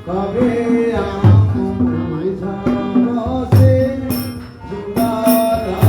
कभी आँख बुझाओ से जुदा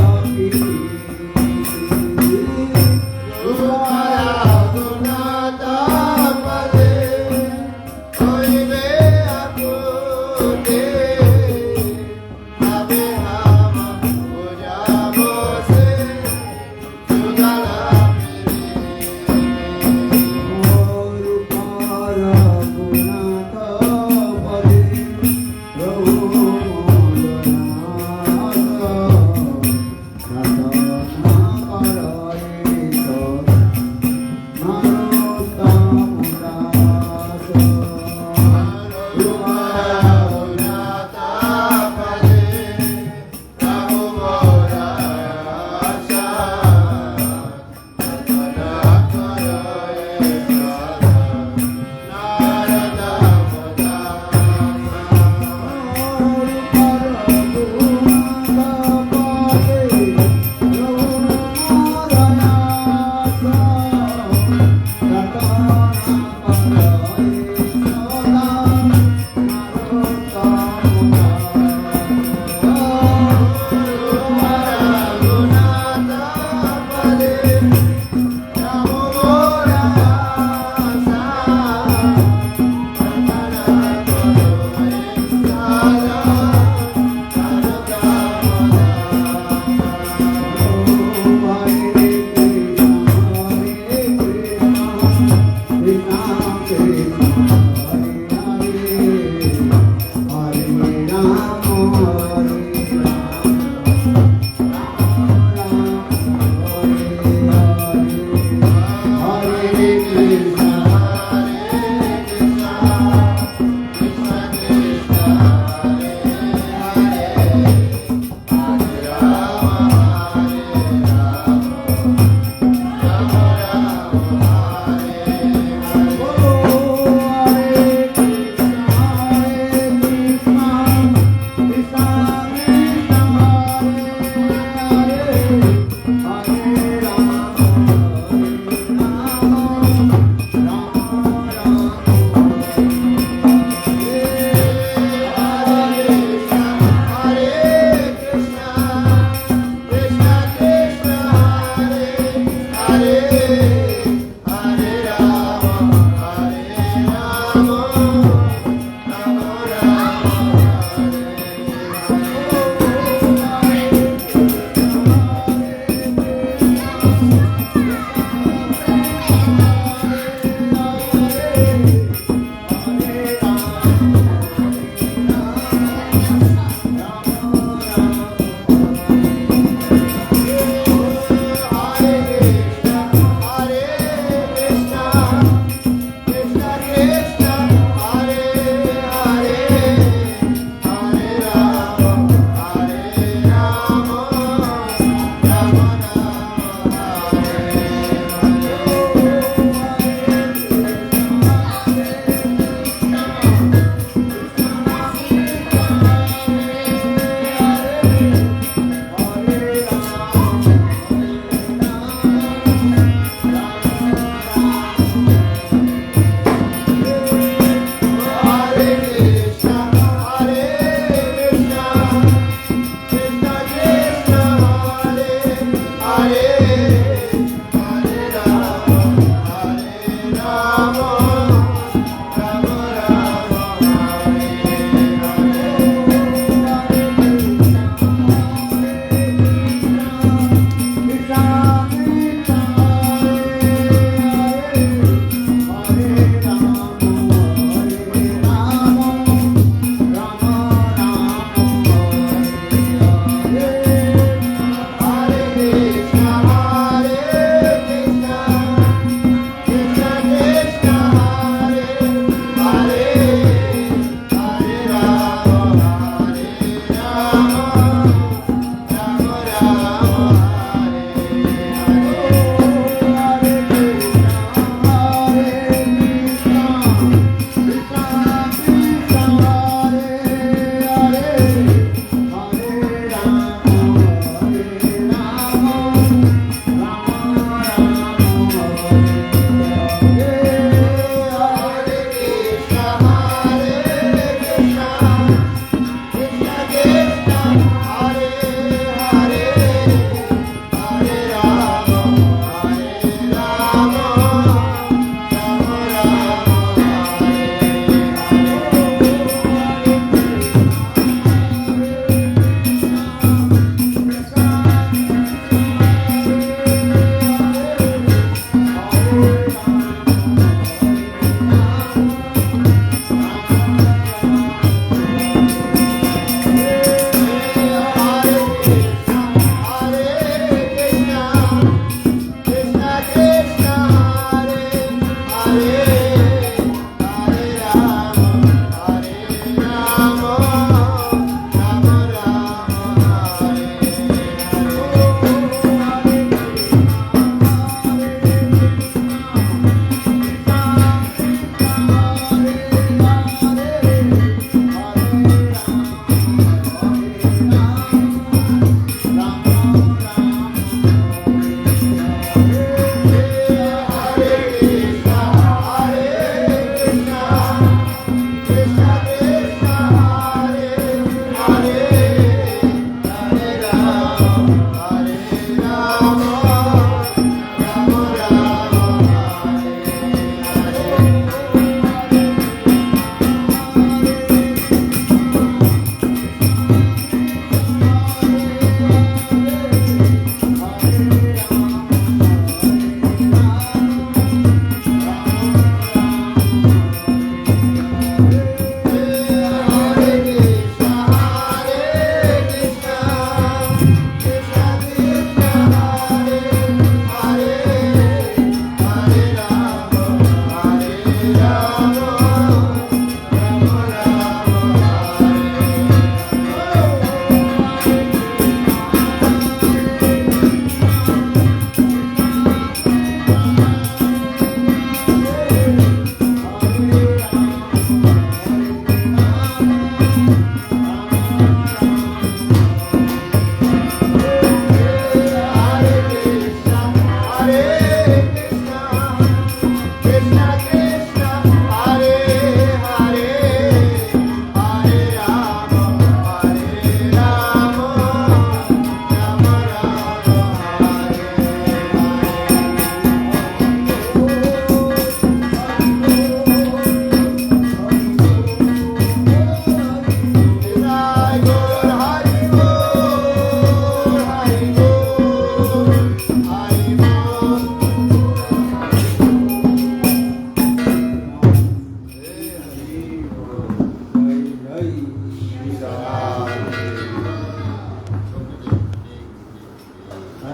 There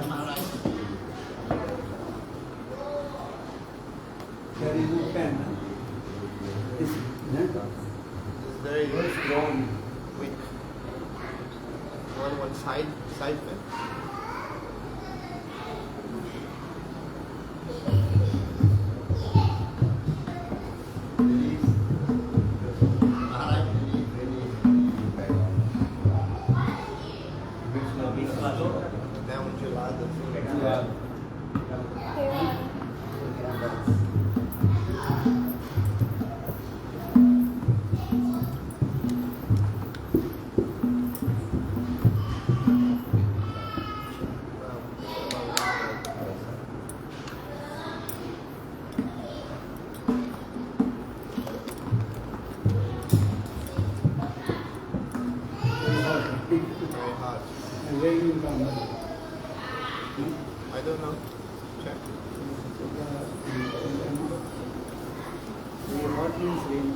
is no pen. This is very strong. weak. One side pen. Dá um de lado assim. Very hot. And where you come? I don't know. Check. What means rain?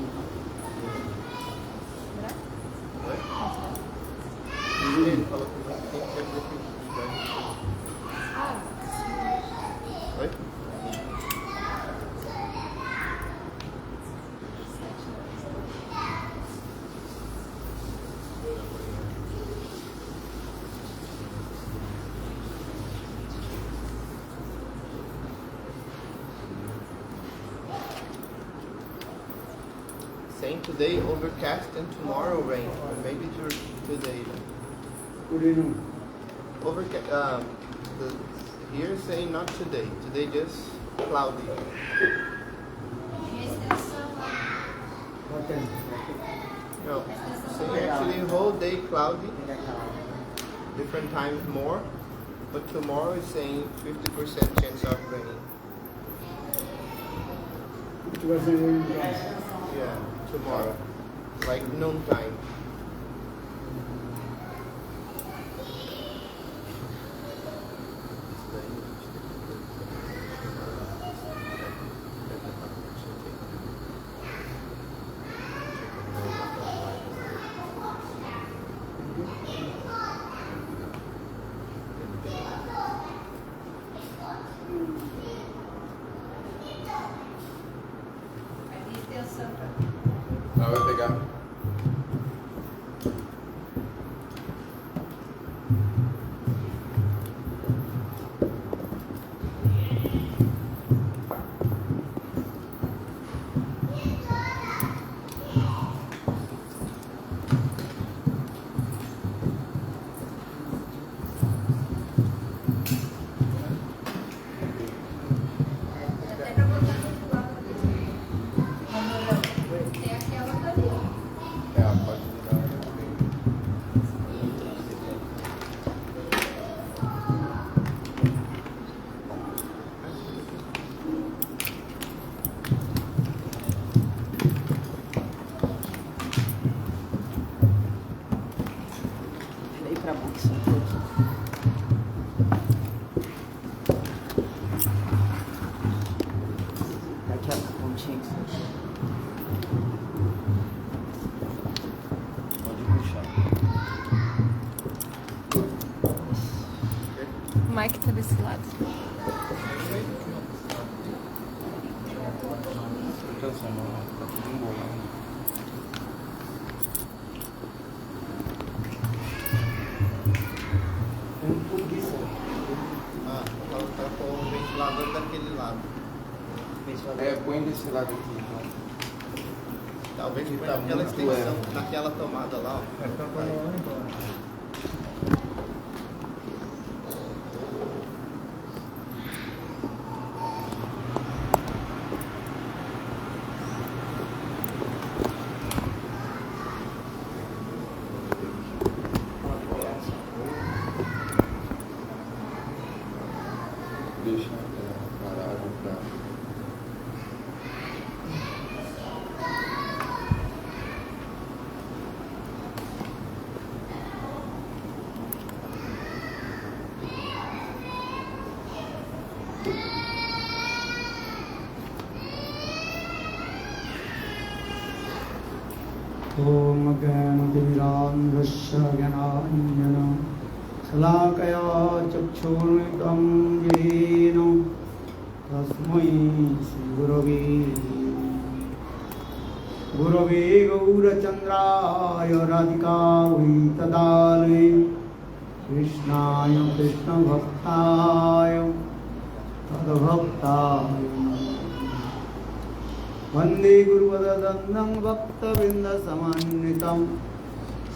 Oi? Saying today overcast and tomorrow rain, or maybe today. Good enough. Overcast. Here saying not today. Today just cloudy. What time? No, saying actually whole day cloudy. Different times more, but tomorrow is saying 50% chance of raining. It was a rain. Yeah, tomorrow, like noon time. Não, vai pegar. Pode virar. Daí pra boca só um pouquinho. Aquela pontinha que você pode puxar. O Mike tá desse lado. Atenção, mano. Tá tudo embolado. Ah, ela com o ventilador daquele lado. É, põe desse lado aqui, então. Talvez Que põe tá naquela muito, extensão, naquela tomada lá, ó. Deixa parado pra. ॐ ज्ञानतिमिरान्धस्य ज्ञानाञ्जन शलाकया चक्षुरुन्मिलितं येन तस्मै श्रीगुरवे गुरवे गौरचन्द्राय राधिकायै तदालये कृष्णाय कृष्णभक्ताय तद्भक्ताय वन्दे गुरुपदद्वन्द्वं भक्तवृन्दसमन्वितं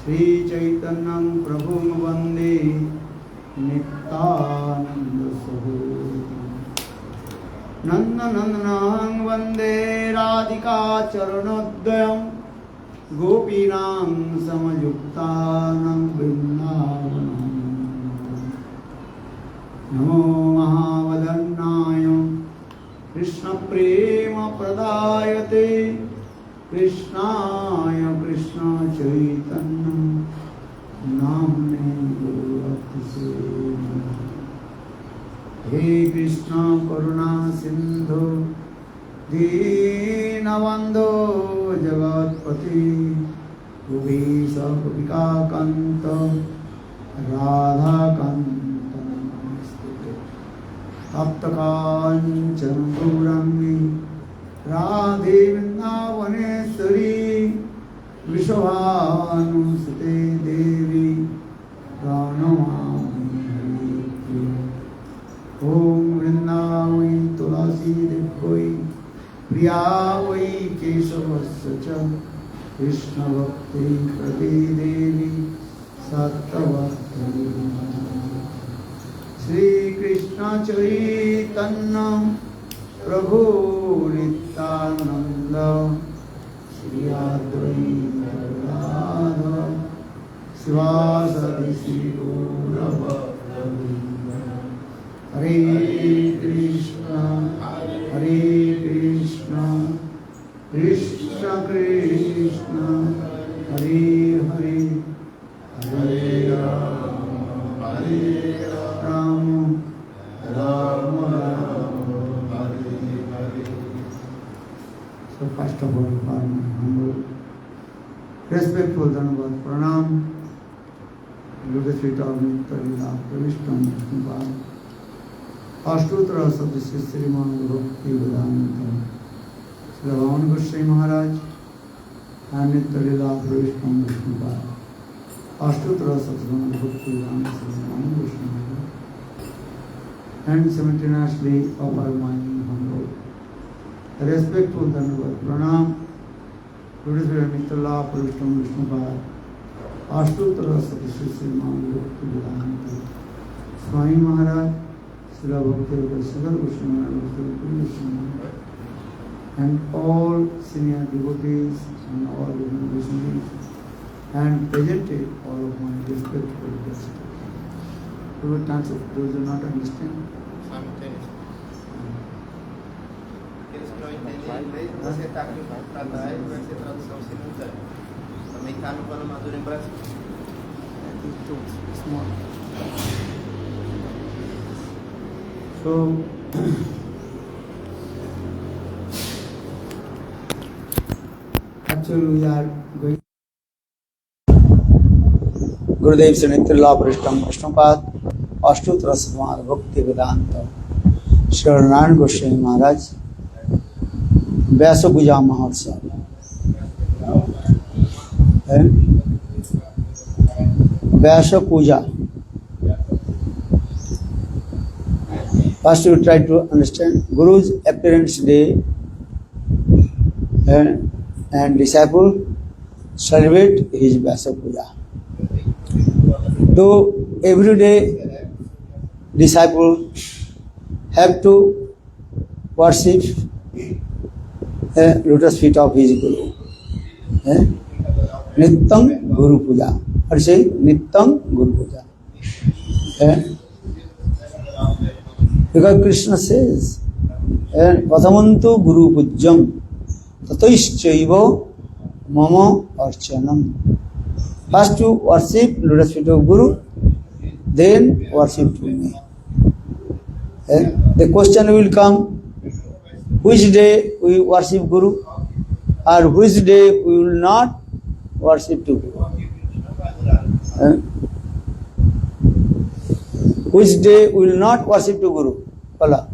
श्रीचैतन्यं प्रभुं वन्दे नित्यानन्दस्वरूपम् नन्दनन्दनं वन्दे राधिका चरणोदयं गोपीनां समयुक्तानां वृन्दावनं नमो महावदन्नाय कृष्णप्रेमप्रदायते कृष्णाय कृष्णचैतन्य नाम्ने गुरुभक्तिसेव्य हे कृष्ण करुणा सिंधु दीनबंधो जगत्पति गोपीश गोपिकाकान्त राधाकान्त नमस्ते तप्तकाञ्चन गौराङ्गी राधे वृन्दावनेश्वरी वृषभानुसुते देवी प्रणमामि हरिप्रिये। ओम वृंदावै तुलसी देवै प्रिया वै केशवस्य च कृष्ण भक्ति प्रति देवी सत्यवती श्री कृष्ण चैतन्य प्रभु नित्यानंद श्री अद्वैत गदाधर शिवासादि श्री गौरभक्तवृन्द हरे Krishna Krishna Krishna Hare Hare Hare Ram Ram Ram Hare Hare. So first of all, humble, respectful Dhanavad Pranam, Lotus feet of Nityalila, Pravishtam Vishnupada, Ashtotra Sadhya Sriman Bhakti Vedanta, Sri Bhavan Goswami Maharaj, and Nityalila Pravishtam Vishnupada, Ashtotra Sadhya Bhakti Vedanta, Sri Bhavan Goswami Maharaj, and simultaneously offer my humble, respectful Dhanavad Pranam, Lotus feet of Nityalila Pravishtam Vishnupada, Ashtotra Sadhya Sriman Bhakti Vedanta, Swami Maharaj, Srila Bhakti Sagar Goswami Maharaj, and all senior devotees and all devotees, and presented all of my respectful guests. You would answer those who do not understand. Simultaneously. Aqueles que não entendem inglês, você está aqui um pouco para trás, vai ser tradução simultânea. Também está no Vana Madura em Brasil. Small. So, actually we are going Gurudev Sri Nityalila Pravishtam Vishnupada, Ashtotra Sadhya Bhakti Vedanta, Sri Narayana Goswami Maharaj, Vyasa Puja Mahotsav. Vyasa Puja. First you try to understand Guru's appearance day and disciple celebrate his Vyasa Puja. So every day disciple have to worship lotus feet of his Guru. Nityam Guru Puja. Or say Nityam Guru Puja. Because Krishna says, Patamantu Guru Pujyam Tatoischaiva Mama Archanam. First you worship lotus feet of Guru, then worship to me. The question will come, which day we worship Guru or which day we will not worship to Guru. Which day we will not worship to Guru? Follow.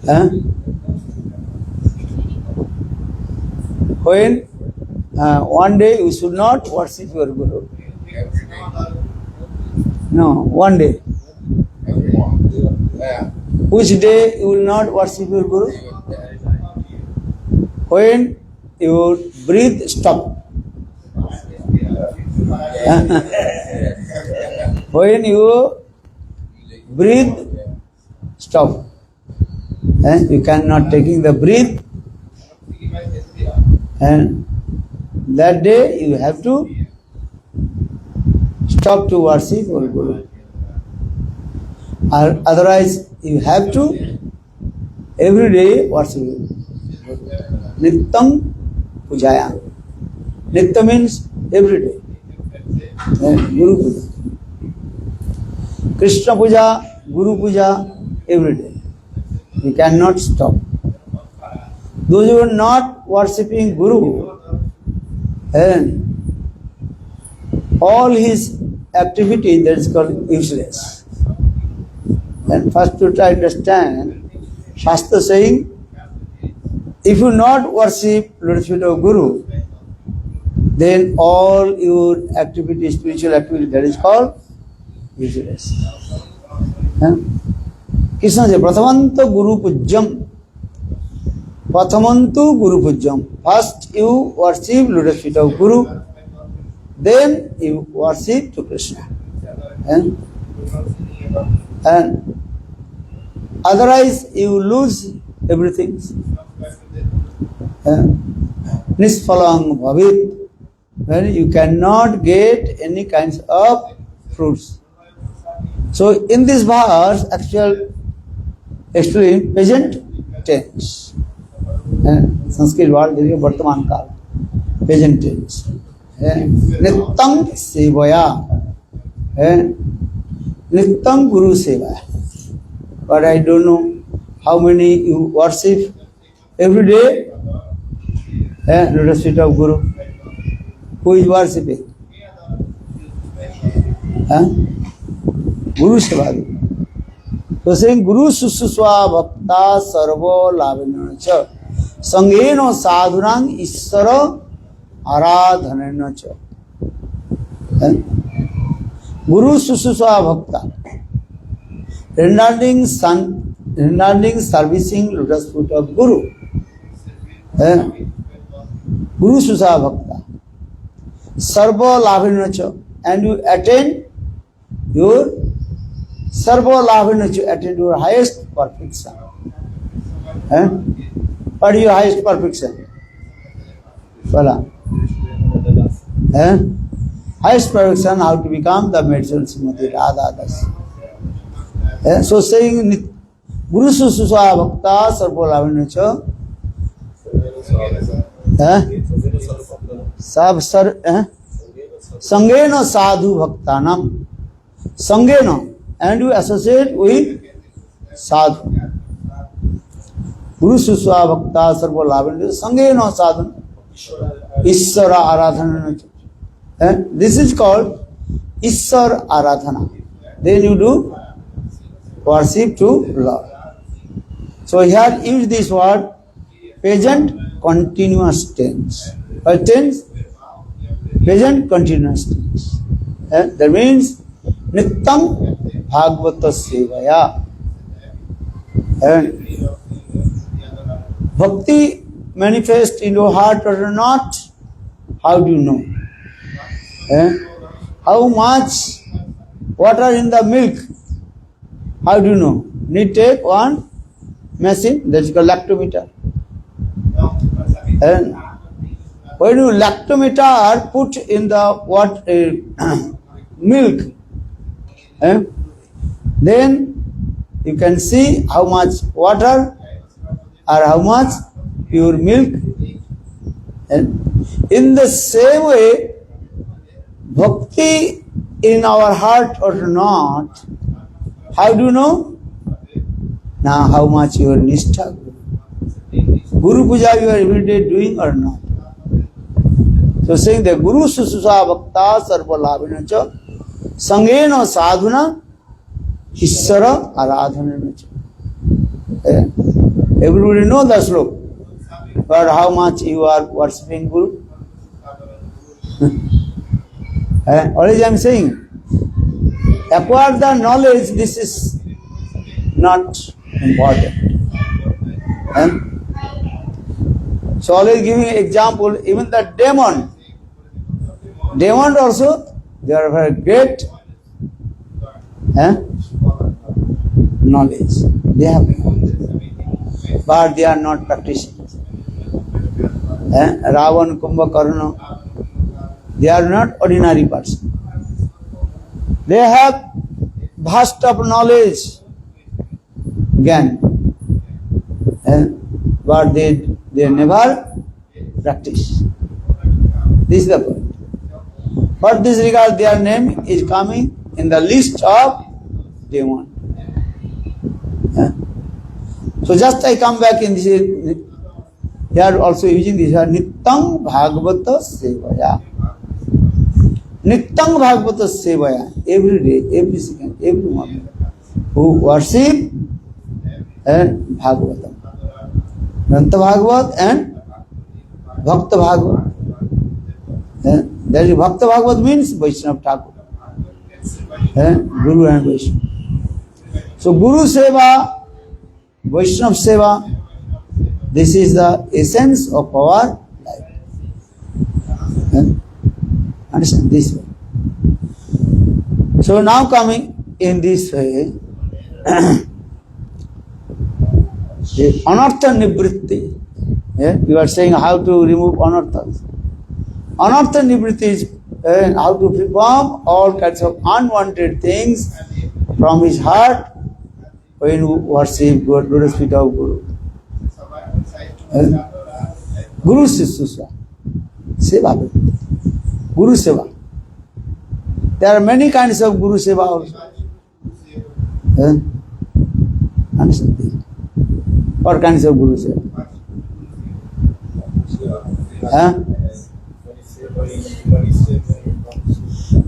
Huh? When one day you should not worship your Guru. No, one day. Which day you will not worship your Guru? When your breath stop. When you breathe stop. You cannot taking the breath, and that day you have to stop to worship your Guru. Otherwise you have to every day worship Guru. Nittam pujaya. Nitya means every day. Guru puja. Krishna puja, Guru puja, every day. You cannot stop. Those who are not worshipping Guru, and all his activity, that is called useless. And first to try to understand, Shastra saying, if you not worship Lotus feet of Guru, then all your activity, spiritual activity, that is called useless. Krishna says, Prathamantu Guru Pujyam. Prathamantu Guru Pujyam. First you worship Lotus feet of Guru, then you worship to Krishna. And otherwise you lose everything. Nisphalang bhavit. When you cannot get any kinds of fruits. So in this verse, actually present tense. Sanskrit word is Vartaman Kal. Present tense. Nittam sevaya. Nittam Guru sevaya. But I don't know how many you worship every day. Lotus feet of Guru. Who is worshipping? Guru Sevadu. So saying Guru Sususwa Bhakta Sarvo Lavinanacha Sangeno Sadhunang Isara Aradhananacha. Guru Sususwa Bhakta. Rendering servicing Lotus feet of Guru. Guru Sususwa Bhakta. Sarva Lavinacha, and you attain your Sarva Lavinacha, attain your highest perfection. What is your highest perfection? Voilà. Highest perfection, how to become the medicinal Srimati Radha Das. So saying Guru Sususwa Bhakta Sarva Lavinacha. Sangena sadhu bhaktanam. Sangena, and you associate with sadhu. Guru Suswa Bhakta Sarva Lavinacha Sangena sadhu Isara Aradhana. This is called Isar Aradhana. Then you do worship to Lord. So here use this word present continuous tense. What tense? Present continuous tense. That means Nittam Bhagavata Sevaya. Bhakti manifest in your heart or not? How do you know? How much water in the milk? How do you know? Need take one machine, that is called lactometer. And when you lactometer put in the milk, then you can see how much water or how much pure milk. And in the same way, bhakti in our heart or not, how do you know? Now how much your nishtha. Guru Puja you are every day doing or not? So saying the Guru Sususa Bhakta Sarva Labhinacha Sangena Sadhuna Ishara Aradhananacha. Everybody know the sloka. But how much you are worshipping Guru? Always I am saying, acquire the knowledge, this is not important. So always giving example, even the demon also, they are very great knowledge. They have knowledge, but they are not practicing. Ravan, Kumbhakarna, they are not ordinary person. They have vast of knowledge, again, but they never practice. This is the point. For this regard, their name is coming in the list of demon. So just I come back in this, they are also using this word, Nityam Bhagavata Sevaya. Nityam Bhagavata Sevaya, every day, every second, every moment, who worship and Bhagavatam. Grantha Bhagavat and Bhakta Bhagavat. That is Bhakta Bhagavat means Vaishnava Thakur. Guru and Vaishnava. So Guru Seva, Vaishnava Seva, this is the essence of our life. Understand this way. So now coming in this way, the anartha nivritti. You are saying how to remove anarthas. Anartha nivritti is how to perform all kinds of unwanted things from his heart when you worship God, lotus feet of Guru. Guru Sisusa, Seva. Guru Seva. There are many kinds of Guru Seva also. Understand this? What kinds of Guru Seva?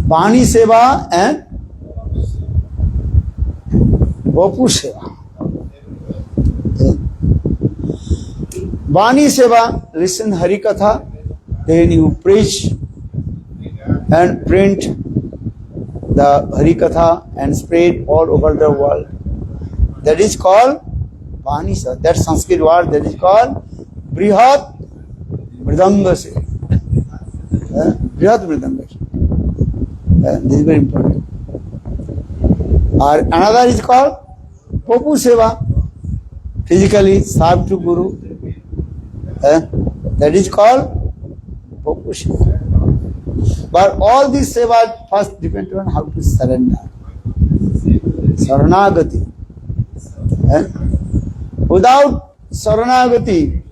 Bani Seva and Vapu Seva. Bani Seva, listen Hari Katha, then you preach and print the Hari Katha and spread all over the world. That is called Bani Seva. That Sanskrit word that is called Brihat Mridanga Seva. Brihat Mridanga Seva. This is very important. Or another is called Vapu Seva. Physically serve to Guru. That is called Vapu Seva. But all these seva first depend on how to surrender. Saranagati. Without Saranagati,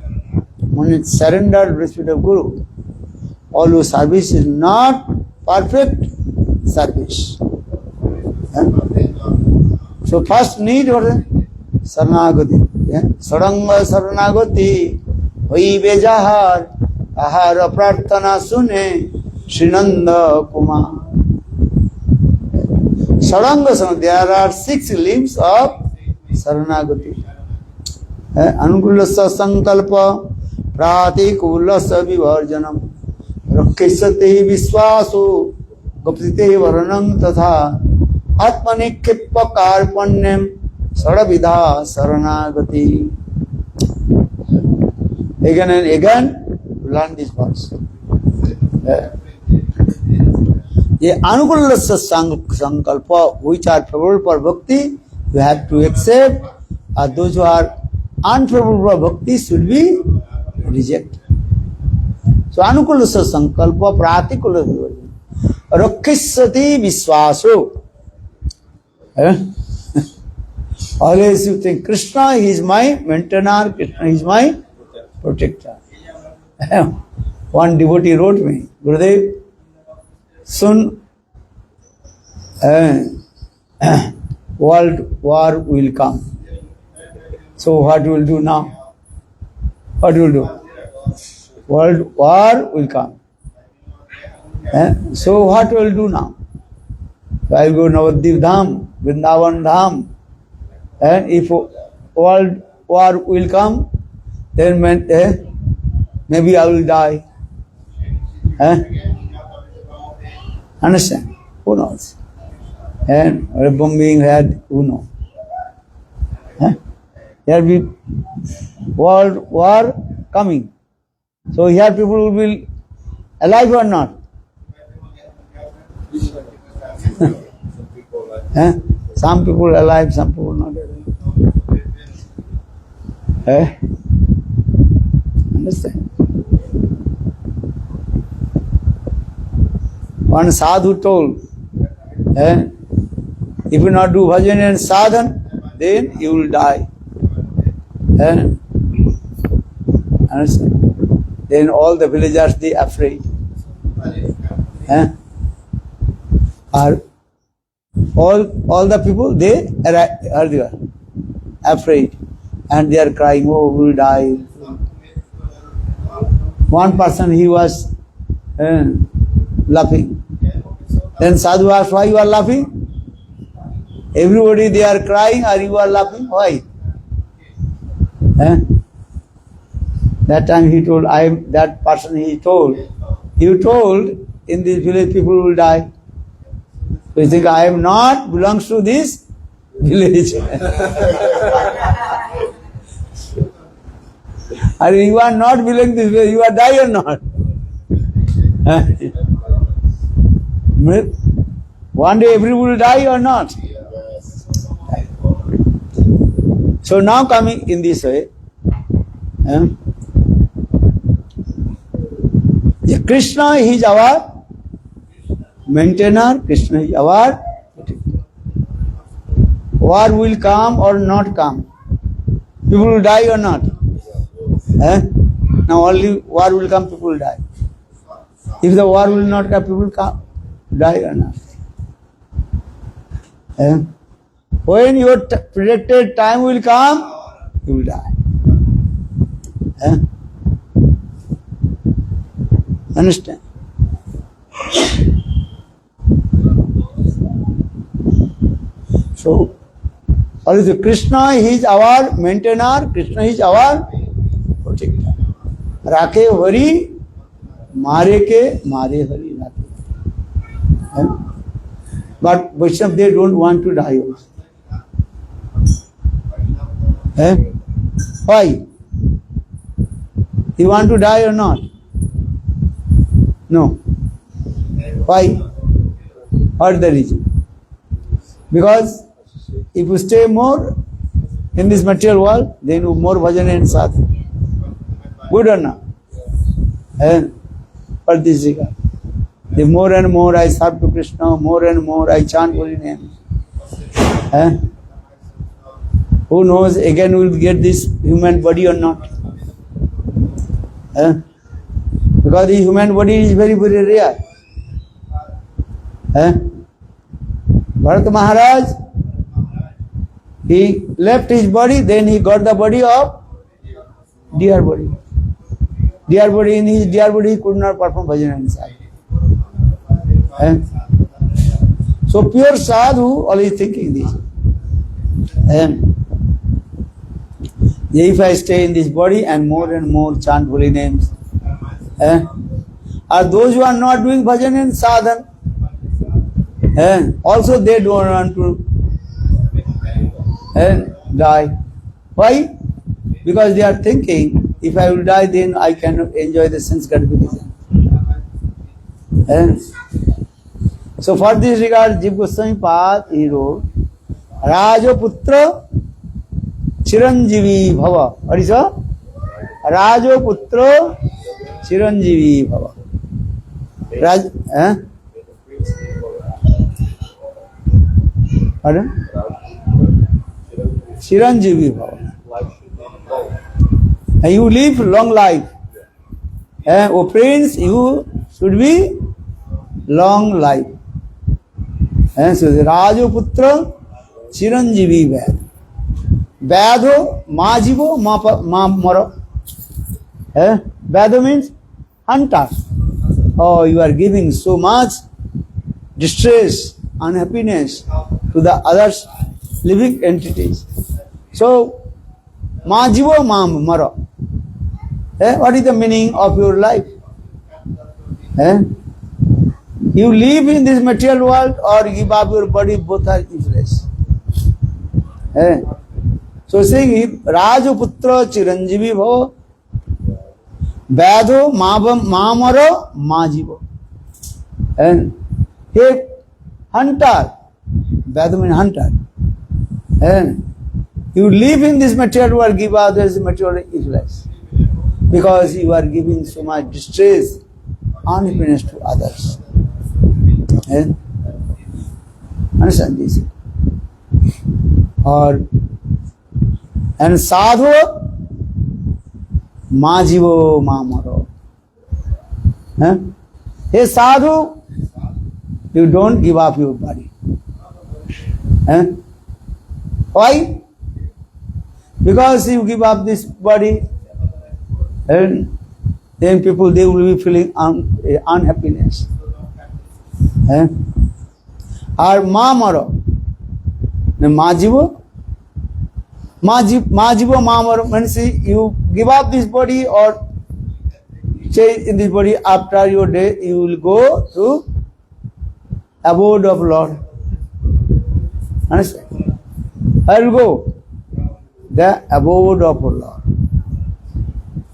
when it's surrendered respect of Guru, all your service is not perfect service. So first need what is Saranagati. Saranga Saranagati, Vai Bejahar, Ahara Prarthana Sune, Srinanda Kumar. Saranga Saranagati, there are 6 limbs of Saranagati. Anukulasa Sankalpa, Pratikulasa Vivarjanam, Rakhisate Viswaso, Gopsite Varanam Tatha, Atmanikippa Karpanyam, Saravidha Saranagati. Again and again, learn this verse. The Anukulasa Sankalpa, which are favorable for bhakti, you have to accept, or those who are unfavorable for bhakti should be rejected. So Anukulasa Sankalpa, Pratikulasa Rakhisati Viswaso. Always you think, Krishna, he is my maintainer, Krishna is my protector. One devotee wrote me, Gurudev, soon world war will come. So what you will do now? What you will do? World war will come. So what will do now? So I will go Navadvip Dham, Vrindavan Dham, and if world war will come, then maybe I will die. Understand? Who knows? And a bombing had, who knows? There will be world war coming. So here people will be alive or not? Some people alive, some people not alive. Understand? One sadhu told, if you not do bhajan and sadhan, then you will die. Understand? Then all the villagers, they are afraid. Are all the people, they are afraid. And they are crying, oh, we will die. One person, he was laughing. Then sadhu asked, why you are laughing? Everybody, they are crying, or you are laughing? Why? That time he told, that person he told, you told in this village people will die. So you think I am not belongs to this village. Or you are not belonging to this village, you are die or not? One day everyone will die or not? So now coming in this way, Krishna is our maintainer, Krishna is our protector. War will come or not come. People will die or not? Now only war will come, people will die. If the war will not come, people will die or not? When your predicted time will come, you will die. Understand? So, Krishna is our maintainer, Krishna is our protector. Rakhe Hari, Mare ke Mare Hari Rakhe. But Vaishnava, they don't want to die also. Why? You want to die or not? No. Why? What is the reason? Because if you stay more in this material world, then you more bhajan and sadhana. Good or not? For this regard. The more and more I serve to Krishna, more and more I chant holy name. Who knows again we will get this human body or not? Because the human body is very, very rare. Bharat Maharaj, he left his body, then he got the body of dear body. Dear body, in his dear body he could not perform bhajan inside. So pure sadhu always thinking this. If I stay in this body and more chant holy names, are those who are not doing bhajan and sadhan, also they don't want to die. Why? Because they are thinking, if I will die, then I cannot enjoy the sense gratification. So for this regard, Jiva Goswami Pad, he wrote, Rajoputra Chiranjivi Bhava. What is that? Rajoputra Chiranjivi Bhava. Pardon? Chiranjivi Bhava. You live long life. Oh prince, you should be long life. So Rajoputra Chiranjivi Bhava. Vyadho Majivo Maro. Vyadho means hunter. or you are giving so much distress, unhappiness to the others living entities. So, ma jivo ma maro. What is the meaning of your life? You live in this material world or give up your body, both are useless. So saying, Rajaputra Chiranjivi bhava, Vyadho mamaro majivo. And he hunter, Vyadho means hunter. And you live in this material world, give others material useless. Because you are giving so much distress, unhappiness to others. Understand this? And sadhu ma jivo ma maro. Hey sadhu, you don't give up your body. Why? Because you give up this body, and then people, they will be feeling unhappiness. Or ma maro. Ma jivo ma maro means you give up this body or stay in this body. After your death, you will go to abode of Lord. Understand? I will go the abode of Lord.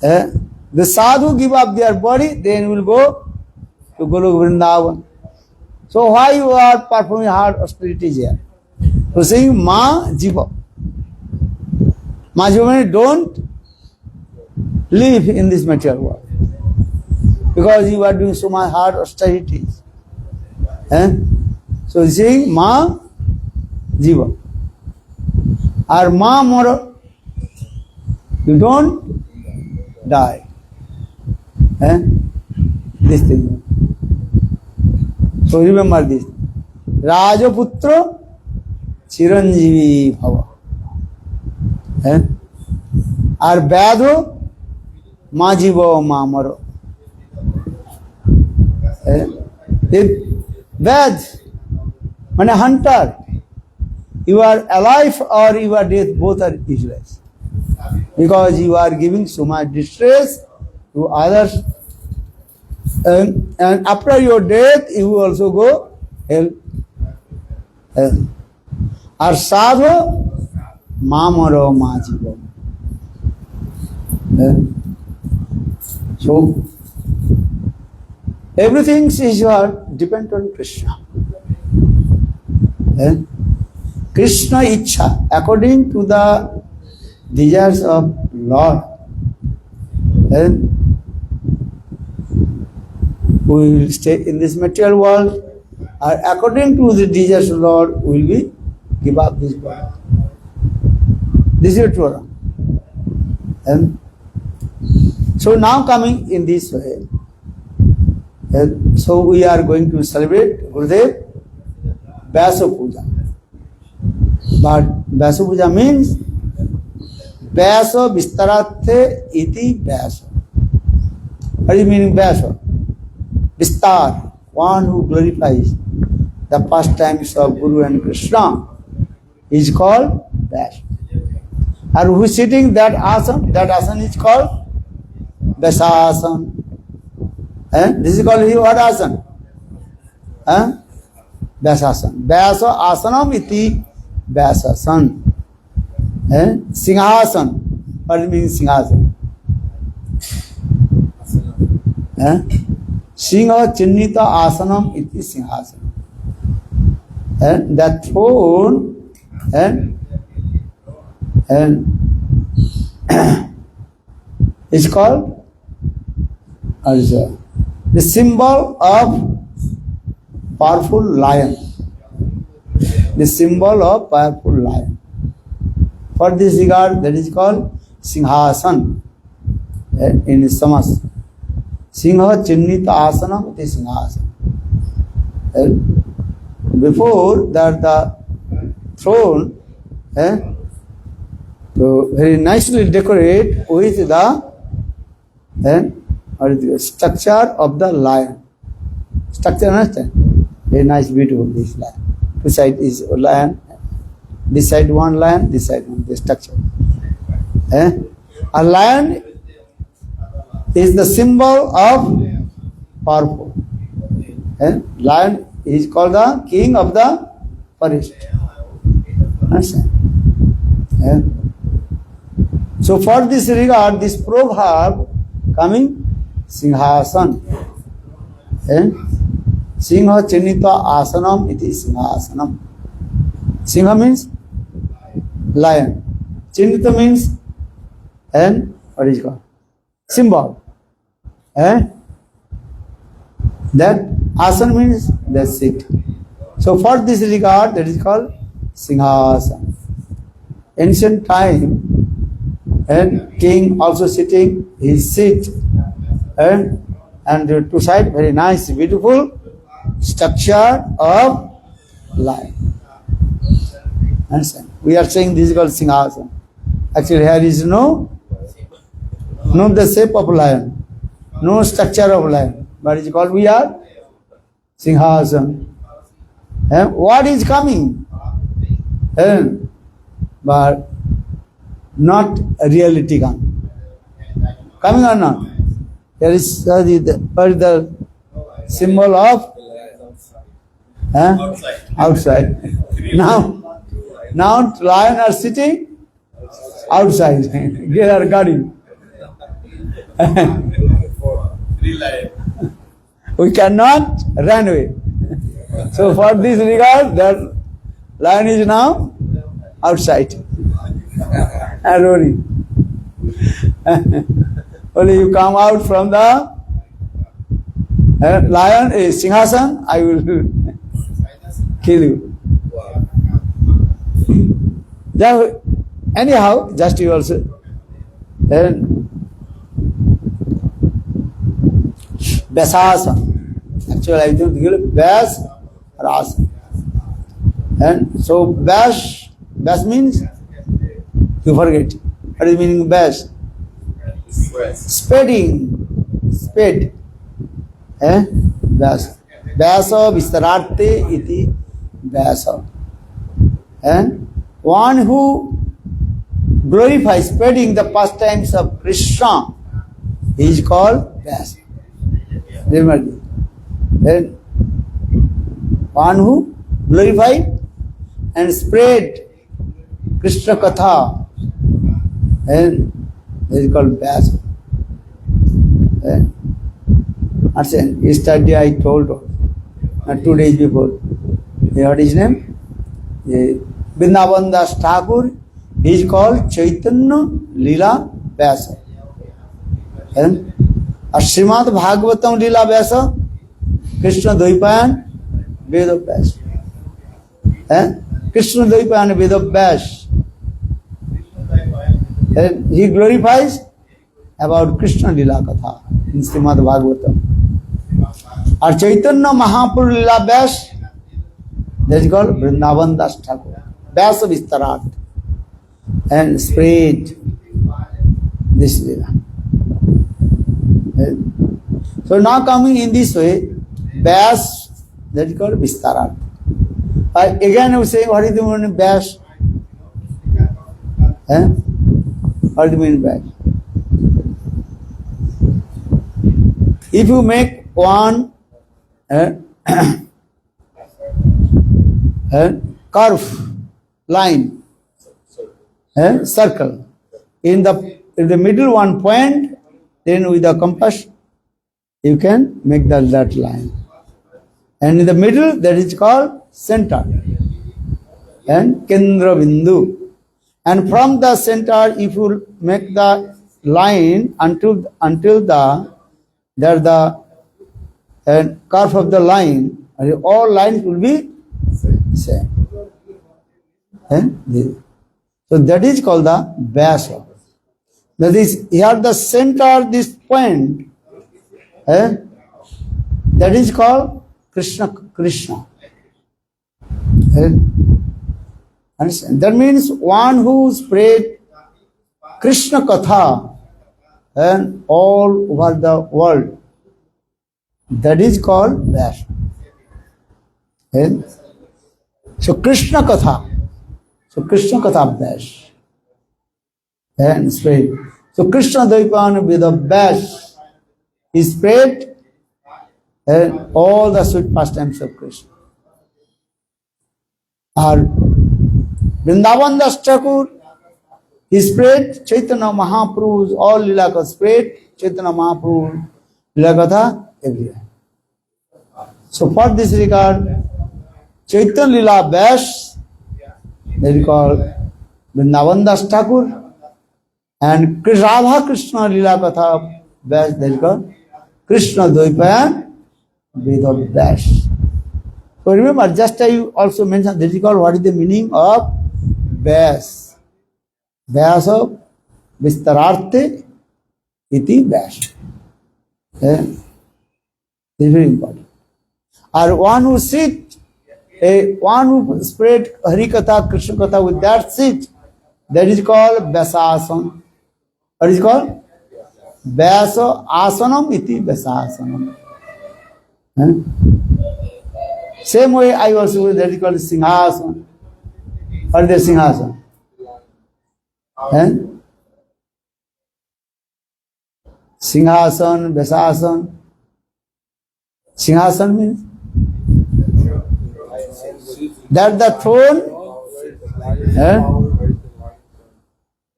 The sadhu give up their body, then will go to Guru Vrindavan. So why you are performing hard austerities here? So saying ma jiva. Ma jiva means don't live in this material world. Because you are doing so much hard austerities. So saying ma jiva. Or ma moro. You don't die. This thing. So remember this. Rajaputra Chiranjivi bhava. Or Vyadho ma jivo ma maro. Vyad means hunter. You are alive or you are dead, both are useless. Because you are giving so much distress to others. And after your death, you will also go hell. Or sadhu mamaro majivo. So everything is depend on Krishna. Krishna Ichha, according to the desires of Lord. We will stay in this material world, or according to the desires of Lord, we will give up this body. This is Torah. So now coming in this way, so we are going to celebrate Gurudev Vyasa Puja. But Vyasa Puja means Vyasa Vistarathe iti Vyasa. What is meaning Vyasa? Vistar, one who glorifies the pastimes of Guru and Krishna, is called Vyasa. And who is sitting that asana is called Vyasasana. This is called what asana? Vyasasana. Vyasa asanam iti Vyasasana. Singhasan. What means Singhasan? Singha Chinnita Asanam iti Singhasan. That throne and is called as the symbol of powerful lion. The symbol of powerful lion. For this regard, that is called Singhasan in Samas. Singha Chinnita Asanam iti Singhasan. Before that, the throne so very nicely decorate with the structure of the lion. Structure, understand? Very nice, beautiful this lion. Two side is lion. This side one lion, this side one. The structure. A lion is the symbol of powerful. Lion is called the king of the forest. Understand? So for this regard, this proverb coming Singhasan. Singha Chinnita Asanam iti Singhasanam. Singha means lion. Chinnita means what is it called? Symbol. That Asan means the seat. So for this regard, that is called Singhasan. Ancient time, and king also sitting his seat, and two side very nice, beautiful structure of lion. Understand? We are saying this is called Singhasan. Actually, here is no the shape of lion, no structure of lion, but it's called we are Singhasan. What is coming? But not a reality coming. Coming or not? There is the symbol of outside. Now lion are sitting outside. They are guarding. We cannot run away. So for this regard, that lion is now outside and roaring. Only you come out from the lion is Singhasan, I will kill you. Anyhow, just you also. Vyasasa. Actually, I think Vyas Rasa. And so Vyas means you forget. What is meaning Vyas? Spreading. Spread. Vyasa. Vyasa vistararte iti Vyasa. And one who glorifies, spreading the pastimes of Krishna, he is called Vyasa. Remember, then one who glorified and spread Krishna Katha, and it is called Vyasa. Yesterday I told 2 days before, what is his name? Vrindavan Das Thakur, he is called Chaitanya Leela Vyasa. And Srimad Bhagavatam Leela Vyasa, Krishna Dvaipayan Veda Vyasa. Krishna Dvaipayan Veda Vyasa. And he glorifies about Krishna Leela Katha in Srimad Bhagavatam. Or Chaitanya Mahapur Leela Vyasa, that is called Vrindavan Das Thakur. Vyasa Vistarat. And spread this Leela. So now coming in this way, Vyas, that is called Vistarat. Again I will say, what is the meaning of Vyas? What do you mean Vyas? If you make one curve line, circle, in the middle one point, then with the compass, you can make that line. And in the middle, that is called center. And Kendra Bindu. And from the center, if you make the line until the curve of the line, all lines will be same. So that is called the Vyasa. That is, here the center, this point, that is called Krishna. Understand? That means one who spread Krishna Katha and all over the world. That is called Vyasa. And so Krishna Katha. So Krishna Katha Vyasa. And spread. So Krishna Dvaipan with the Vyasa is spread and all the sweet pastimes of Krishna. Our Vrindavan Das Thakur, he spread Chaitanya Mahaprabhu's all Lila Katha spread, Chaitanya Mahaprabhu Lila Katha everywhere. So for this regard, Chaitanya Lila Vyasa, they is called Vrindavan Das Thakur, and Radha Krishna Lila Katha Vyasa, they is called Krishna Dvaipayan Veda Vyasa. So remember, just I also mentioned, that is called what is the meaning of Vyasa. Vyasa Vistararte iti Vyasa. This is very important. Or one who sit, one who spread Hari Katha, Krishna Katha with that sit, that is called Vyasasana. What is called? Vyasa Asanam iti Vyasasanam. Same way I also, that is called Singhasana. What is the Singhasana? Singhasana, Vyasasana. Singhasana means that the throne,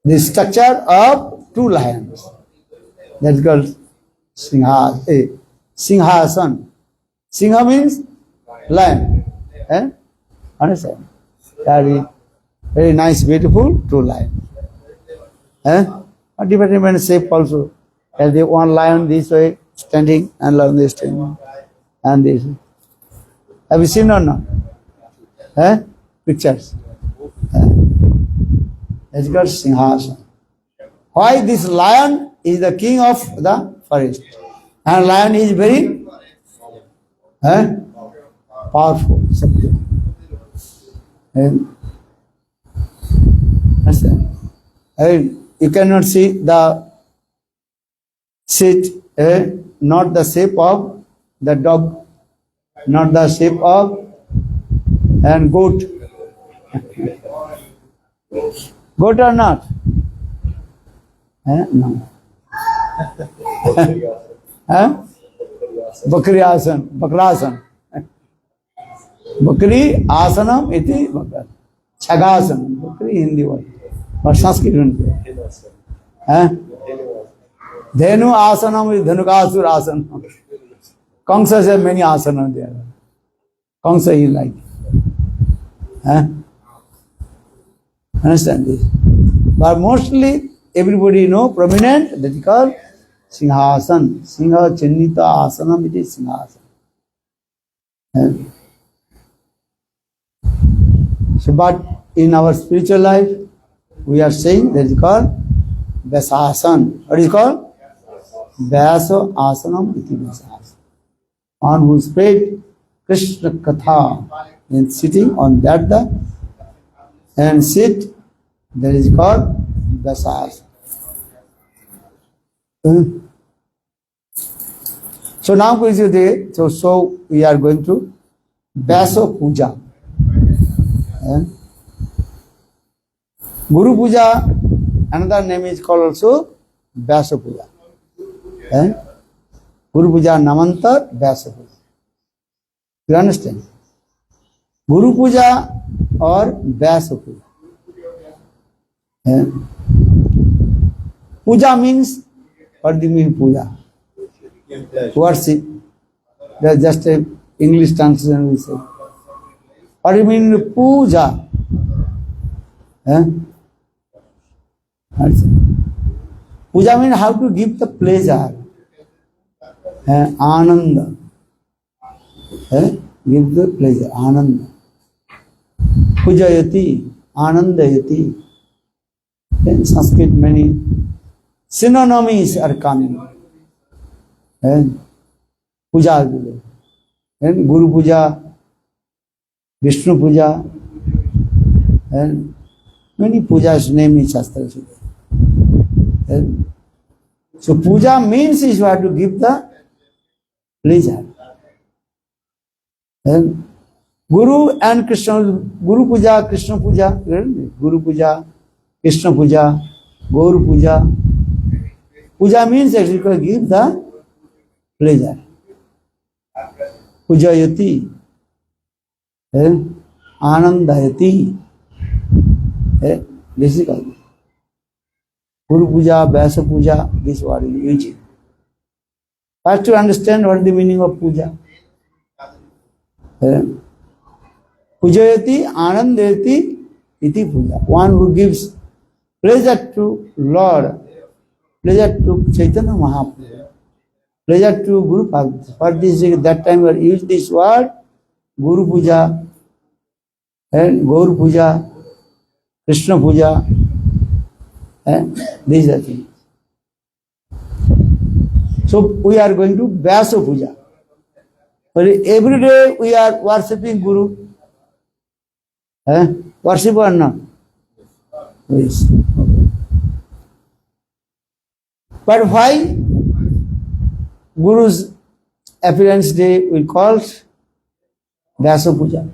the structure of two lions. That is called Singhasana. Singha means lion. Understand? That is very nice, beautiful, two lions. Different shape also. As the one lion this way standing and lion this standing. And this. Have you seen or not? Pictures. It's called Singhasana. Why this lion is the king of the forest? And lion is very powerful. And you cannot see the seat, not the shape of the dog, not the shape of and goat. Goat or not? No. Bakri asan, bakrasan. Bakri asanam iti bakra. Chagasan, bakri Hindi word. But Sanskrit don't say. Dhenu asanam is Dhanukasur asanam. Kamsa says many asanam there. Kamsa is like. Understand this? But mostly everybody know prominent, that is called Singhasana. Singha Channita Asanam, it is Singhasana. So, but in our spiritual life, we are saying that is called Vyasasana. What is called? Vyasa Asanam iti Vyasasana. One who spread Krishna Katha and sitting on that and sit, that is called Vyasasana. So now so we are going to Vyasa Puja. Guru Puja, another name is called also Vyasa Puja. Guru Puja Namantar Vyasa Puja. You understand? Guru Puja or Vyasa Puja. Puja means, what do you mean Puja? Worship. That's just a English translation we say. What do you mean Puja? Puja means how to give the pleasure. Ananda. Give the pleasure. Ananda. Pujayati. Anandayati. In Sanskrit many synonyms are coming. Puja. Guru Puja, Vishnu Puja, and many pujas name in Shastra. So puja means is you have to give the pleasure. And Guru and Krishna, Guru Puja, Krishna Puja, Guru Puja, Krishna Puja, Gaur Puja. Puja means actually give the pleasure. Pujayati, Anandayati. This is called Guru Puja, Vyasa Puja, this word is used. First to understand what is the meaning of puja. Pujayati, Anandayati, iti puja. One who gives pleasure to Lord, pleasure to Chaitanya Mahaprabhu, pleasure to Guru Bhakti. For this, that time we use this word, Guru Puja, and Gaur Puja, Krishna Puja, and these are things. So we are going to Vyasa Puja. But every day we are worshipping Guru. Worship or not? Yes. But why Guru's appearance day we call Vyasa Puja?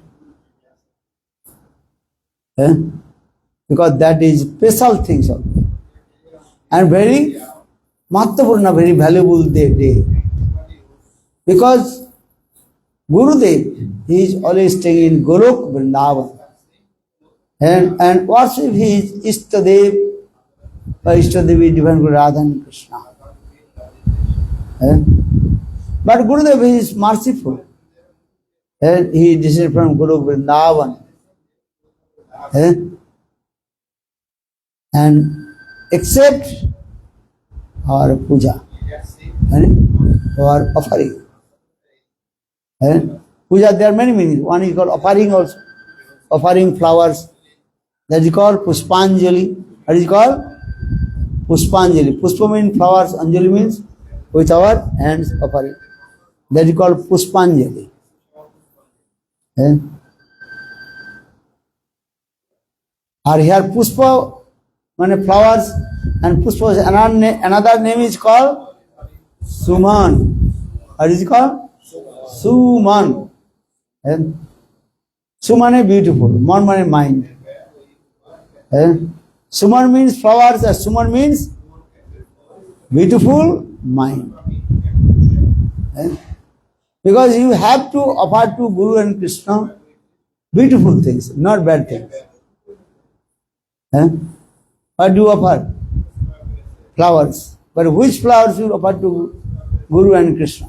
Because that is special things of it. And very Mahattapurna, very valuable day. Because Gurudev, he is always staying in Golok Vrindavan. And worship his Ishtadev, Ishtadevi, Divine Guru Radha and Krishna. But Gurudev is merciful. And he descended from Golok Vrindavan. And accept our puja or offering. Puja, there are many meanings. One is called offering also. Offering flowers. That is called Puspanjali. That is called Puspanjali. Puspa means flowers, Anjali means with our hands offering. That is called Puspanjali. Or here Puspa, means flowers, and Puspa, another name is called Suman. What is it called? Suman. Suman is beautiful. Man means mind. Suman means flowers, and Suman means beautiful mind. Because you have to offer to Guru and Krishna beautiful things, not bad things. What do you offer? Flowers. But which flowers you offer to Guru and Krishna?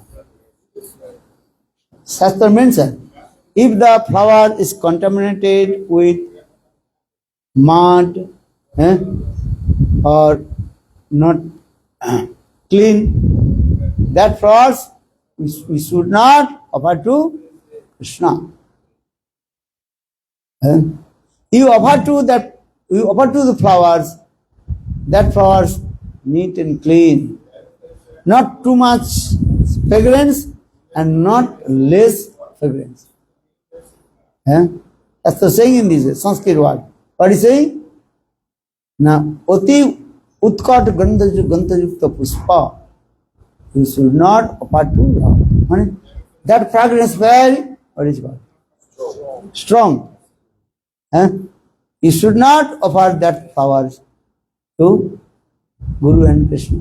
Shastra mentioned, if the flower is contaminated with mud or not clean, that flowers we should not offer to Krishna. You offer to the flowers, that flowers neat and clean, not too much fragrance and not less fragrance. That's the saying in this Sanskrit word. What is saying? Na oti utkat gandhayukta puspa, you should not offer to Lord. That fragrance very, what is called? Strong. You should not offer that flowers to Guru and Krishna.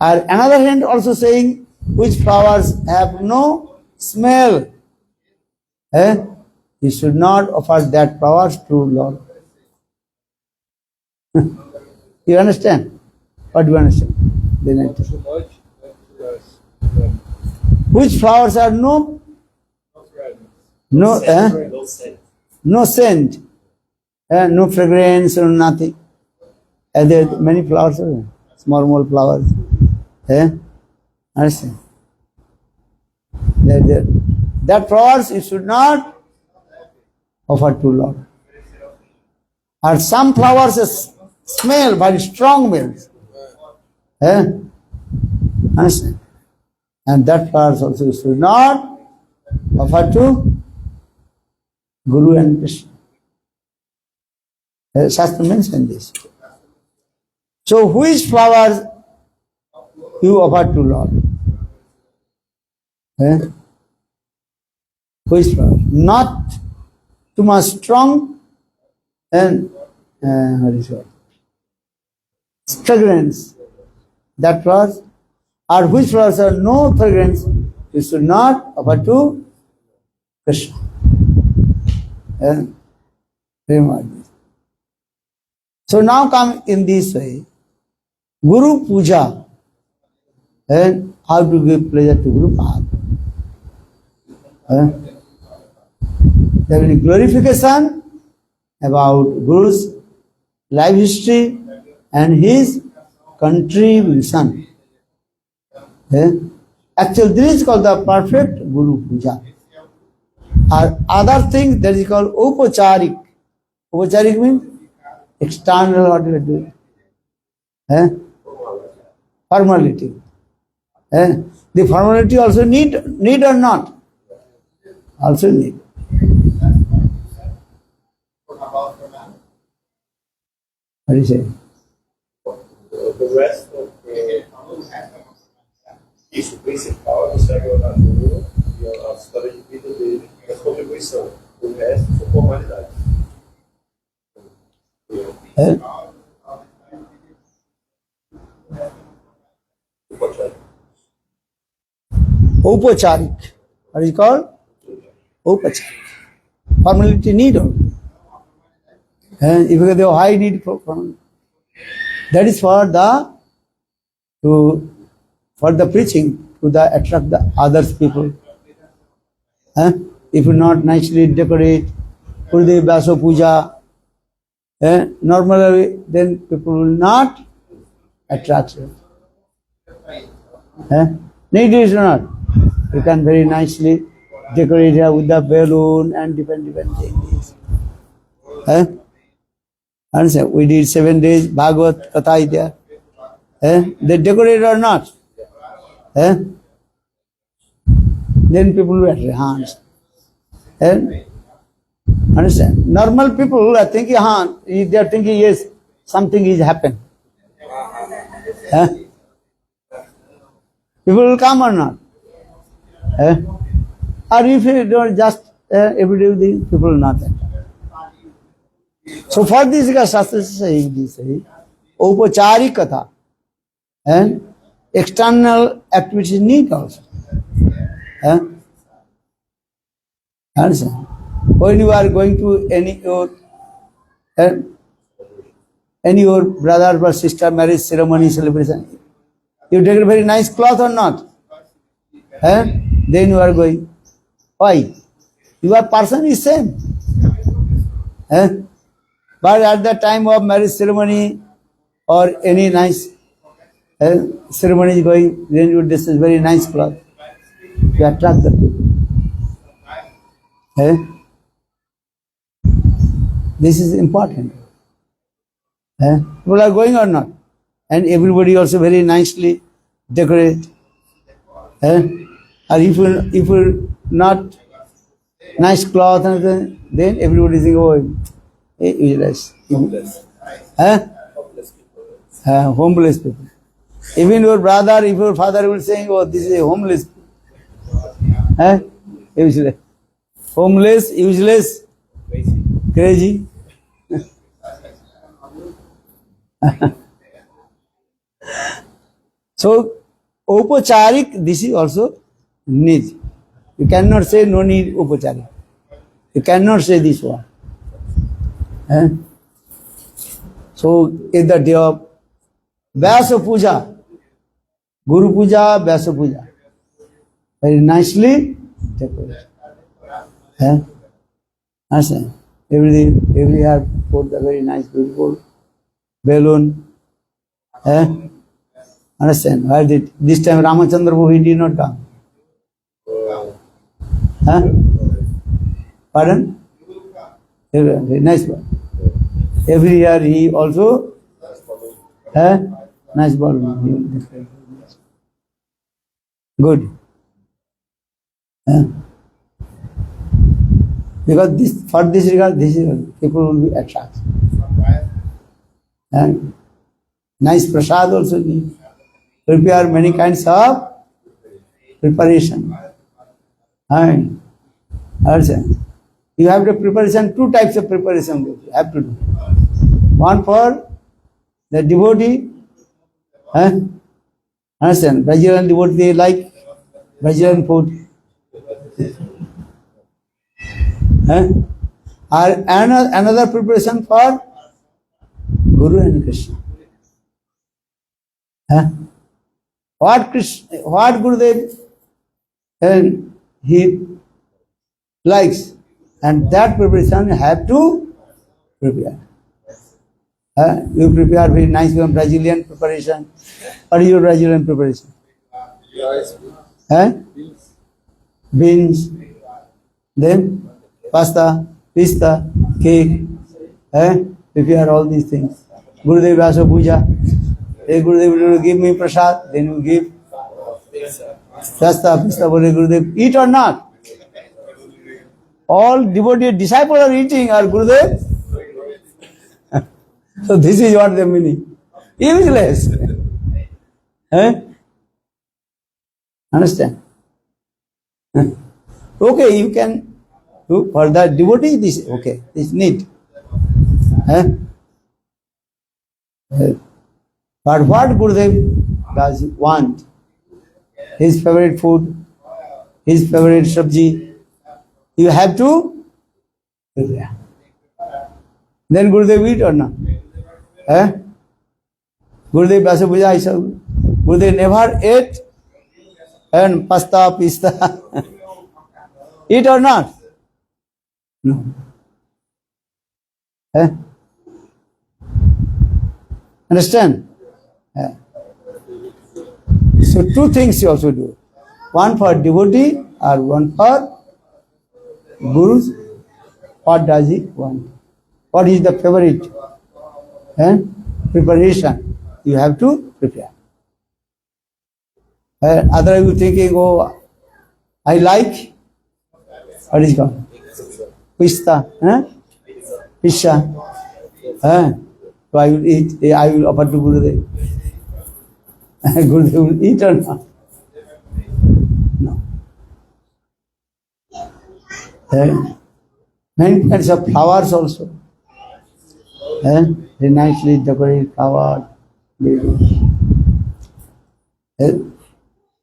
Or another hand also saying, which flowers have no smell. You should not offer that flowers to Lord. You understand? What do you understand? Which flowers are no scent, no fragrance, or nothing. There are many flowers, small flowers. Understand? That flowers you should not offer to Lord. Or some flowers smell very strong smells. Understand? And that flowers also you should not offer to Guru and Krishna. Shastra mentioned this. So which flowers you offer to Lord? Eh? Which flower? Not too much strong and what is it? Fragrance. That flowers, or which flowers are no fragrance, you should not offer to Krishna. Eh? Remember this. So now come in this way, Guru Puja, and how to give pleasure to Guru Pad. There will be glorification about Guru's life history and his contribution. Actually, this is called the perfect Guru Puja. Or other things that is called Upacharik. Upacharik means external what we are doing. Formality. The formality also need or not? Also need. What do you say? The rest of isso principal do cérebro maduro e a história de vida dele é a contribuição. O resto são formalidades. Upacharik. What is it called? Upacharik. Formality need only. If you have high need for formality. That is for the preaching to attract the others people. If you not nicely decorate, put the Vyasa Puja, normally then people will not attract you. Need it or not? You can very nicely decorate here with the balloon and different things. Understand? We did 7 days Bhagavad Katha is there. They decorate or not? Then people will raise their hands. Understand? Normal people are thinking, they are thinking, yes, something is happened. People will come or not? Or if you don't just every day, people will not enter. So for this, Shastra is saying this, Upacharik Katha, and external activities need also. Understand? When you are going to any your brother or sister marriage ceremony celebration, you take a very nice cloth or not? Then you are going. Why? Your person is same. But at the time of marriage ceremony or any nice ceremony is going, then you dress is very nice cloth. You attract the people. This is important. People are going or not? And everybody also very nicely decorate. Or if you not nice cloth, then everybody is going, useless. Homeless people. Even your brother, if your father will say, oh, this is a homeless. Useless. Homeless, useless, crazy. So, Upacharik, this is also need. You cannot say no need Upacharik. You cannot say this one. So, in the day of Vyasa Puja, Guru Puja, Vyasa Puja, very nicely decorated. Understand? Every year put the very nice, beautiful balloon. Understand? Why did this time Ramachandra Prabhu, he did not come? Pardon? Very nice one. Every year he also nice balloon. Good. Because for this regard, people will be attracted. And nice prasad also need. Prepare many kinds of preparation. And understand? You have the preparation, two types of preparation you have to do. One for the devotee, understand? Brazilian devotee, they like Brazilian food. Or another preparation for Guru and Krishna. What Gurudev and he likes, and that preparation you have to prepare. You prepare very nice Brazilian preparation, or your Brazilian preparation. Beans, then pasta, pista, cake, prepare all these things. Gurudev also puja. Hey Gurudev, will you give me prasad? Then you give pasta, pista, Gurudev, eat or not? All devotee disciples are eating, or Gurudev? So this is what the meaning. Useless. Understand? Okay, you can do for the devotee this, okay, this need. But what Gurudev does want? His favorite food, his favorite sabji, you have to prepare. Then Gurudev eat or not? Gurudev Vyasa Puja, Gurudev never ate and pasta, pista. Eat or not? No. Understand? So two things you also do. One for devotee or one for Gurus. What does he want? What is the favorite? Preparation. You have to prepare. Otherwise you thinking, oh, I like, what is it called? Pista. Pizza. So I will eat, I will offer to Gurudev. Gurudev will eat or not? No. Many kinds of flowers also. Very nicely decorated flower.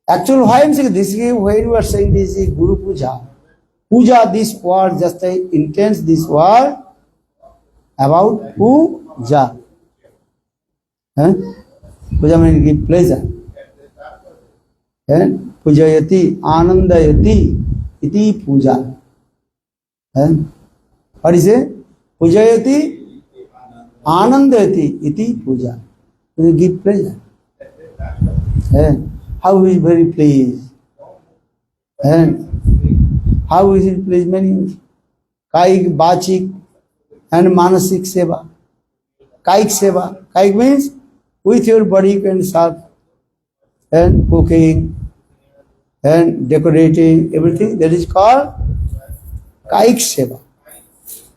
Actually, why I am saying this is when you are saying this is Guru Puja. Puja, this word, just intense this word about puja. Puja means give pleasure. Pujayati, anandayati, iti puja. What is it? Pujayati, anandayati, iti puja. You give pleasure. How is very pleased? How is it pleased? Many kaik, bachik, and manasik seva. Kaik seva. Kaik means with your body you can serve and cooking and decorating everything. That is called kaik seva.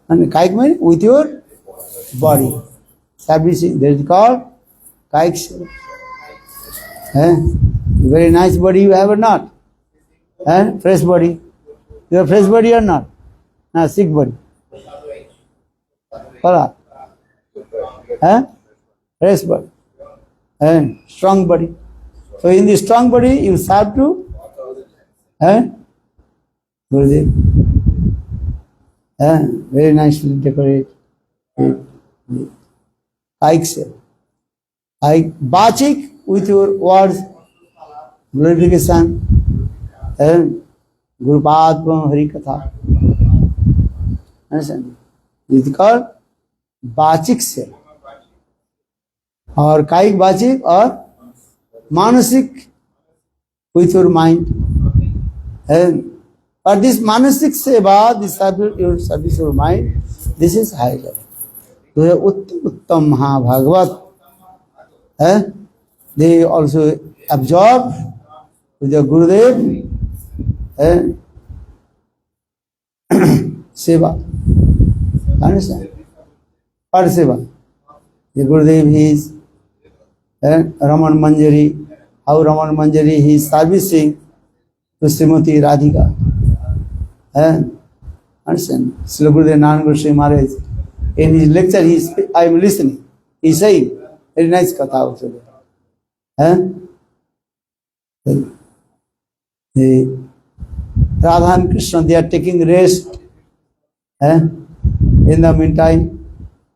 And kaik means with your body servicing. That is called kaik seva. Very nice body you have or not? Fresh body. You have fresh body or not? No, sick body. What? Fresh body. Strong body. So in the strong body you serve to Gurudev. Very nicely decorate. Kaik seva. Bachik with your words, glorification, Guru Padma Hari Katha. Understand? This is called Bachik seva. Or Kaik Bachik or Manasik with your mind. But this Manasik seva, this service your mind, this is high level. So Uttam Mahabhagavat. They also absorb with the Gurudev seva. Understand? What seva? The Gurudev he is Raman Manjari. How Raman Manjari he is servicing to Srimati Radhika. Understand? Srila Gurudev Narayan Goswami Maharaj, in his lecture, I am listening. He is saying, very nice katha also there. The Radha and Krishna, they are taking rest. In the meantime,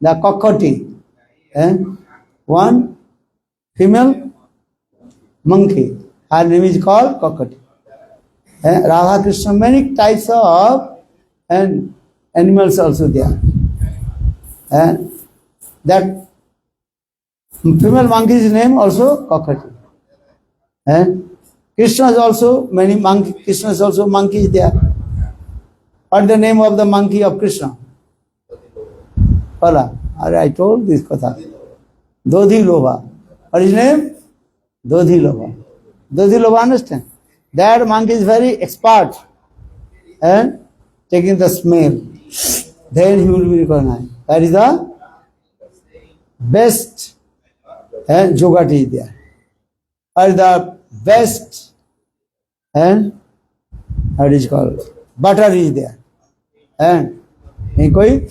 the cockati, one female monkey, her name is called cockati. Radha Krishna, many types of animals also there. That female monkey's name also cockati. Krishna is also many monkey. Krishna is also monkey is there. What the name of the monkey of Krishna? Pala. I told this katha. Dodhi Lobha. What is his name? Dodhi Lobha. Dodhi Lobha, understand? That monkey is very expert and taking the smell. Then he will be recognized. That is the best Jogati is there. Or the best what is called? Butter is there. And koi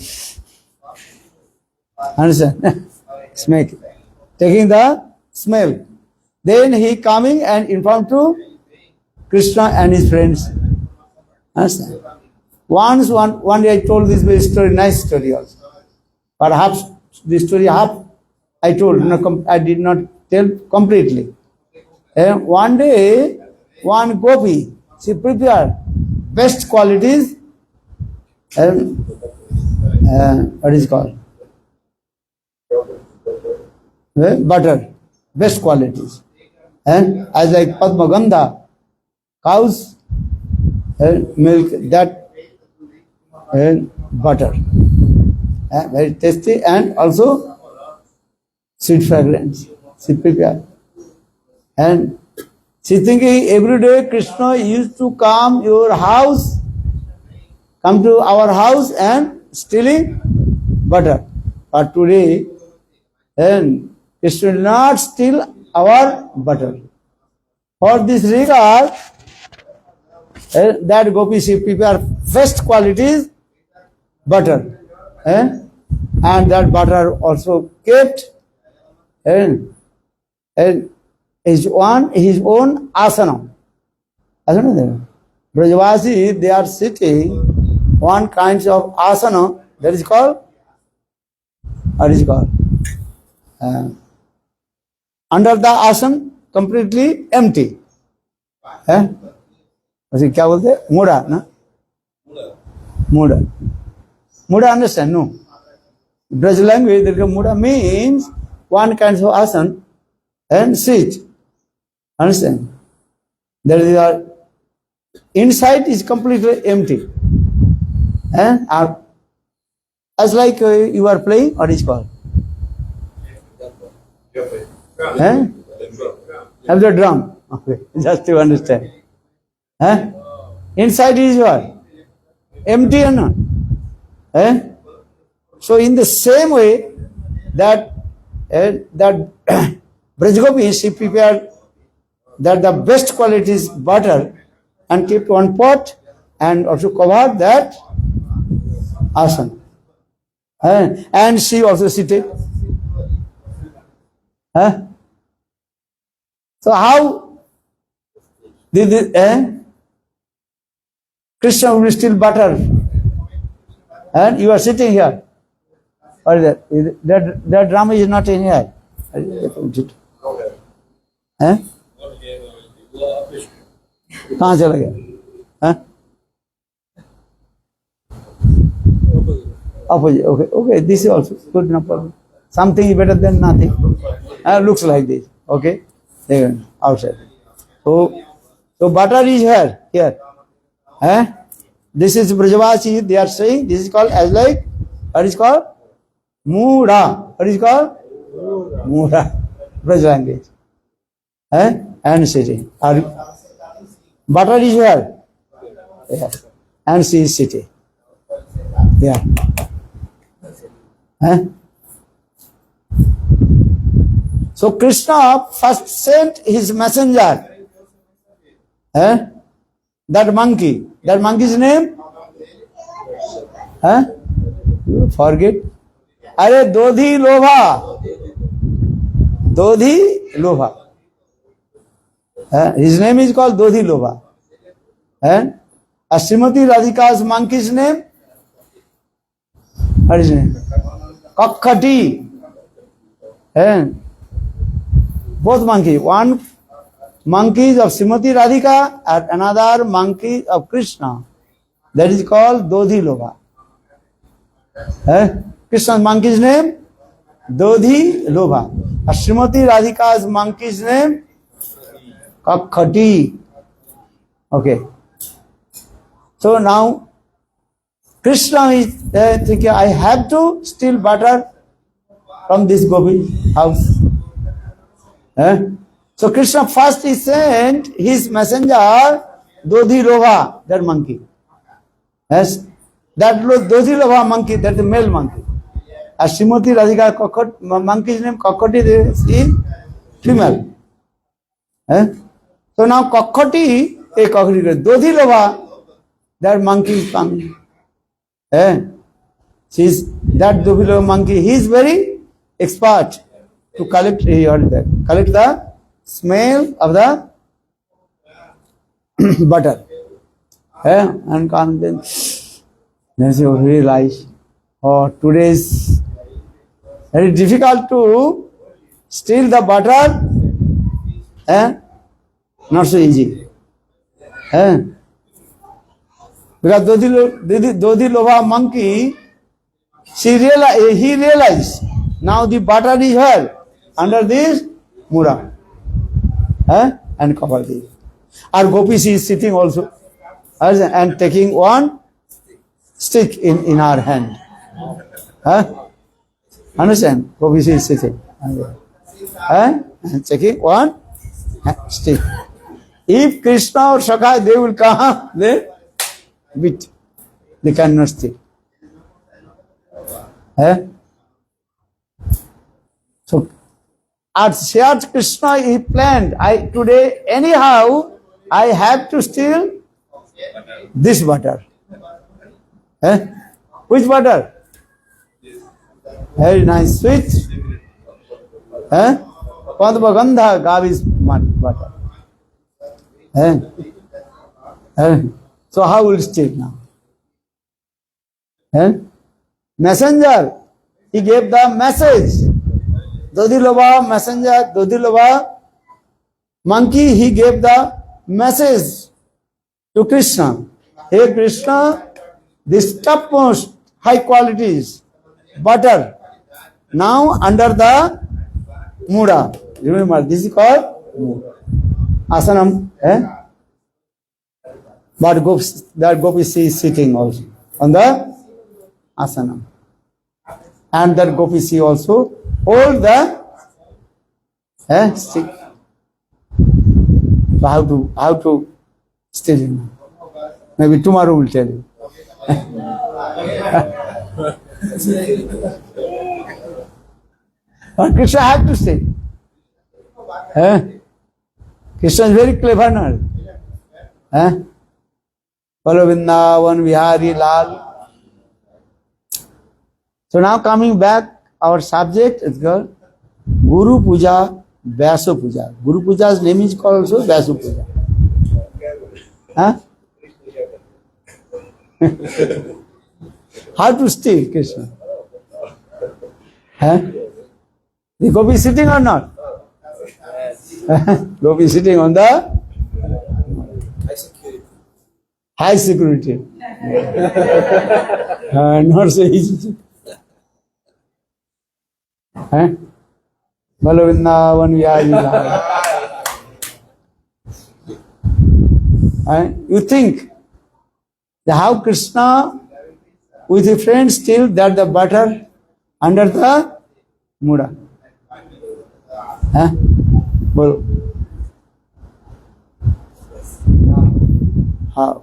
understand? Smell. Taking the smell. Then he coming and informed to Krishna and his friends. Understand? One day I told this very story, nice story also. But half the story I told, I did not tell completely. One day, one gopi, she prepared best qualities, what is called? Butter, best qualities. And as like Padma Gandha, cows milk, that butter. Very tasty and also sweet fragrance. She prepared. And she thinking every day Krishna used to come to our house and stealing butter. But today, Krishna did not steal our butter. For this regard, that gopi she prepared best qualities butter. And that butter also kept and his own asana. Brajavasi, they are sitting one kind of asana that is called, what is called? Under the asana, completely empty. क्या बोलते हैं? मूढ़ा ना? Muda understand? No. Braj language, Muda means one kind of asana and sit. Understand? There is a inside is completely empty. As like you are playing, what is called? Have the drum. Okay, just to understand. Inside is what? Empty or not? So in the same way that Brajgopi, she prepared that the best quality is butter and kept one pot and also covered that asana. And she also seated. So how did Krishna will steal butter? And you are sitting here. Or that drum is not in here. कहाँ चला गया? Opposite. Okay. This is also good, no problem. Something is better than nothing. Looks like this. Okay. There, outside. So butter is here. This is Brajavasi. They are saying this is called as like, what is called? Mudha. What is called? Mudha. Braj language. And sitting. Butter is here. Yeah. And she is sitting. Yeah. So Krishna first sent his messenger. That monkey. That monkey's name? Huh? You forget? Are Dodhi Lobha. Dodhi Lobha. His name is called Dodhi Lobha. And Srimati Radhika's monkey's name? What is his name? Kakkati. And both monkey. One monkey is of Srimati Radhika and another monkey of Krishna. That is called Dodhi Lobha. Krishna's monkey's name? Dodhi Lobha. Srimati Radhika's monkey's name? Kakkati. Okay. So now Krishna is thinking, I have to steal butter from this gopi house. So Krishna first he sent his messenger Dodhi Lobha, that monkey. Yes, that Dodhi Lobha monkey, that the male monkey. As Srimati Radhika monkey's name Kakkati is female. So now Kakkati, Dodhi Lobha, that monkey is coming. That Dodhi Lobha monkey, he is very expert to collect the smell of the butter. And then you realize, today is very difficult to steal the butter. Not so easy. Because Dodhi Lobha monkey, he realized now the butter is here under this mura. And cover this. Our gopi she is sitting also and taking one stick in our hand. Understand? Gopi she is sitting. And taking one stick. If Krishna or Shakha, they will come, they beat. They cannot stay. So, as Shyat Krishna he planned, today anyhow I have to steal this butter. Which butter? Very nice, sweet. Padmagandha Gavi's butter. So how will steal now? Messenger, he gave the message. Dodhi Lobha messenger, Dodhi Lobha monkey, he gave the message to Krishna. Hey Krishna, this topmost high qualities butter now under the mura. Remember, this is called asanam. But that gopi is sitting also on the asanam. And that gopi also hold the stick. So how to steal him? Maybe tomorrow we'll tell you. But Krishna have to stay. Krishna is very clever now. Follow Vrindavan Vihari Lal. So now coming back, our subject is called Guru Puja, Vyasa Puja. Guru Puja's name is called also Vyasa Puja. How to stay Krishna? The gopi sitting or not? Gopi sitting on the high security. Not so easy. Balo Vrindavan Vihari Lal. You think that how Krishna with his friends steal that the butter under the mura? Bolo. How?